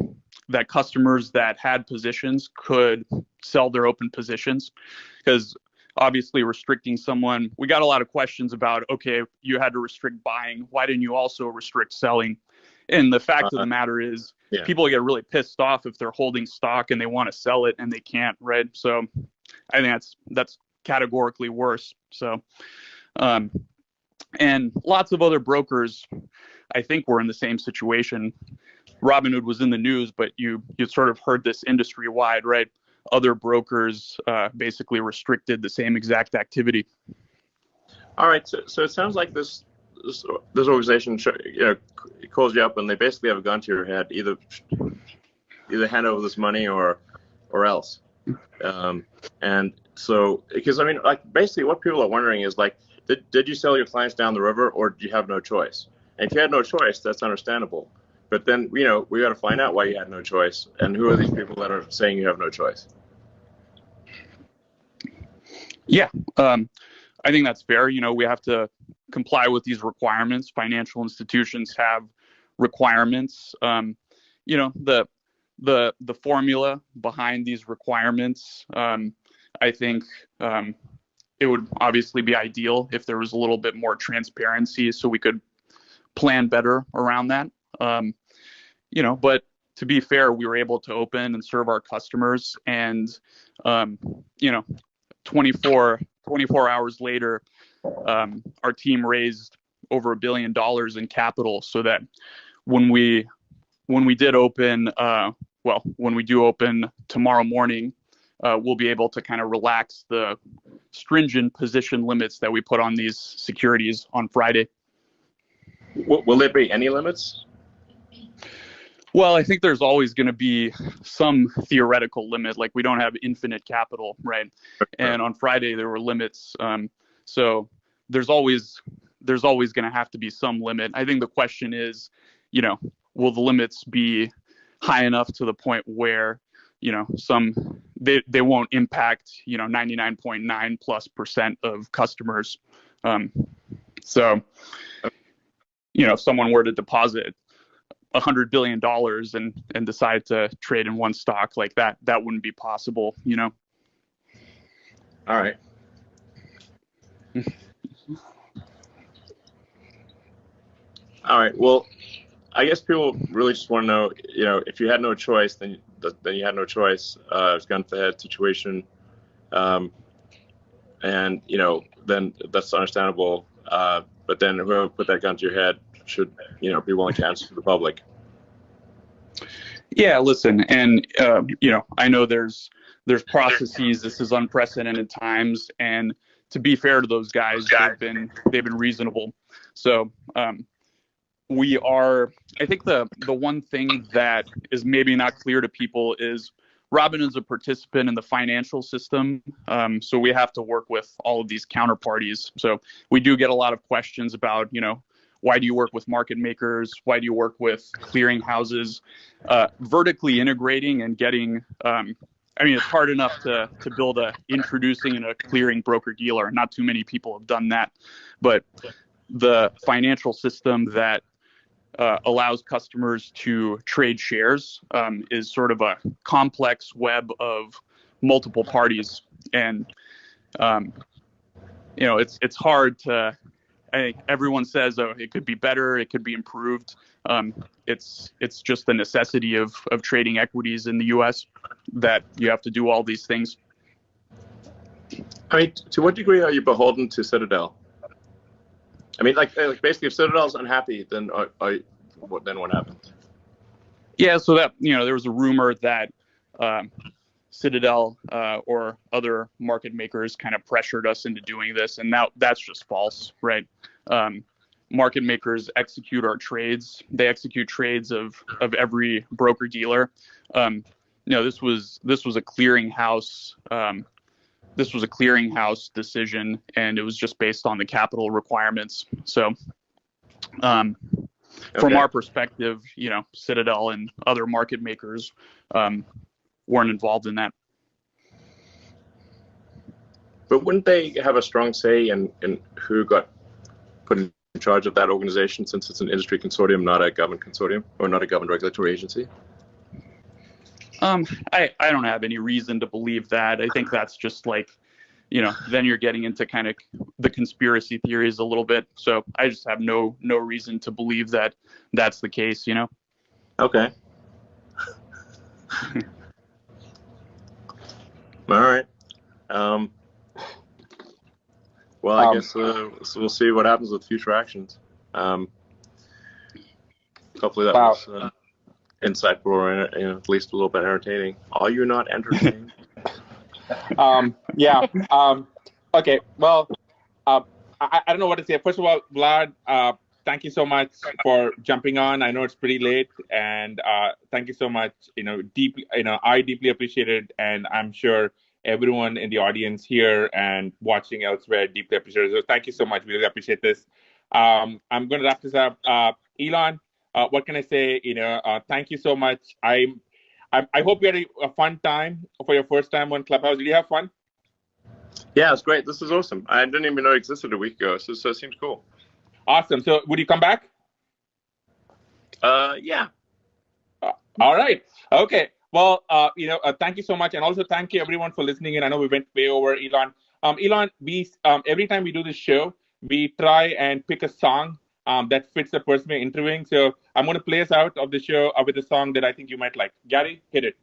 that customers that had positions could sell their open positions, because obviously restricting someone, we got a lot of questions about, okay, you had to restrict buying, why didn't you also restrict selling? And the fact of the matter is, people get really pissed off if they're holding stock and they want to sell it and they can't, right? So I think that's categorically worse. So and lots of other brokers, I think, were in the same situation. Robinhood was in the news, but you sort of heard this industry wide, right? Other brokers basically restricted the same exact activity. All right. So it sounds like this organization, calls you up and they basically have a gun to your head, either hand over this money or else. And so, because I mean, like basically what people are wondering is like, did you sell your clients down the river, or do you have no choice? And if you had no choice, that's understandable. But then, we got to find out why you had no choice, and who are these people that are saying you have no choice? Yeah, I think that's fair. We have to comply with these requirements. Financial institutions have requirements. The formula behind these requirements, I think it would obviously be ideal if there was a little bit more transparency so we could plan better around that. But to be fair, we were able to open and serve our customers, and 24 hours later, our team raised over $1 billion in capital, so that when we did open, when we do open tomorrow morning, we'll be able to kind of relax the stringent position limits that we put on these securities on Friday. Will there be any limits? Well, I think there's always going to be some theoretical limit. Like we don't have infinite capital, right? And on Friday there were limits. So there's always going to have to be some limit. I think the question is, will the limits be high enough to the point where, they won't impact, 99.9+% of customers. So, if someone were to deposit $100 billion and decide to trade in one stock like that wouldn't be possible, All right. All right. Well, I guess people really just want to know, if you had no choice, then you had no choice. It's gun to the head situation. And, then that's understandable. But then whoever put that gun to your head should, be willing to answer to the public. Yeah, listen, and I know there's processes. This is unprecedented times, and to be fair to those guys, they've been reasonable. So I think the one thing that is maybe not clear to people is Robinhood's a participant in the financial system, so we have to work with all of these counterparties. So we do get a lot of questions about, why do you work with market makers? Why do you work with clearing houses? Vertically integrating and getting, it's hard enough to build introducing a clearing broker dealer. Not too many people have done that, but the financial system that allows customers to trade shares is sort of a complex web of multiple parties, and it's hard to. I think everyone says, oh, it could be better, it could be improved. It's just the necessity of trading equities in the U.S. that you have to do all these things. I mean, to what degree are you beholden to Citadel? I mean, like basically, if Citadel's unhappy, then what happens? Yeah, so that, there was a rumor that Citadel or other market makers kind of pressured us into doing this, and that's just false, right? Market makers execute our trades. They execute trades of every broker dealer. This was a clearinghouse. This was a clearinghouse decision, and it was just based on the capital requirements. So, from our perspective, Citadel and other market makers weren't involved in that. But wouldn't they have a strong say in who got put in charge of that organization, since it's an industry consortium, not a government consortium, or not a government regulatory agency? I don't have any reason to believe that. I think that's just like, then you're getting into kind of the conspiracy theories a little bit. So I just have no reason to believe that that's the case, Okay. All right. Well, I guess we'll see what happens with future actions. Hopefully that was insightful, or at least a little bit entertaining. Are you not entertained? Yeah. Okay. Well, I don't know what to say. First of all, Vlad, thank you so much for jumping on. I know it's pretty late, and thank you so much. Deeply, I deeply appreciate it, and I'm sure everyone in the audience here and watching elsewhere deeply appreciate it. So thank you so much. We really appreciate this. I'm going to wrap this up. Elon, what can I say? Thank you so much. I hope you had a fun time for your first time on Clubhouse. Did you have fun? Yeah, it's great. This is awesome. I didn't even know it existed a week ago, so it seems cool. Awesome. So would you come back? Yeah. All right. Okay. Well, thank you so much. And also thank you everyone for listening in. I know we went way over, Elon. Elon, we every time we do this show, we try and pick a song that fits the person we're interviewing. So I'm going to play us out of the show with a song that I think you might like. Gary, hit it.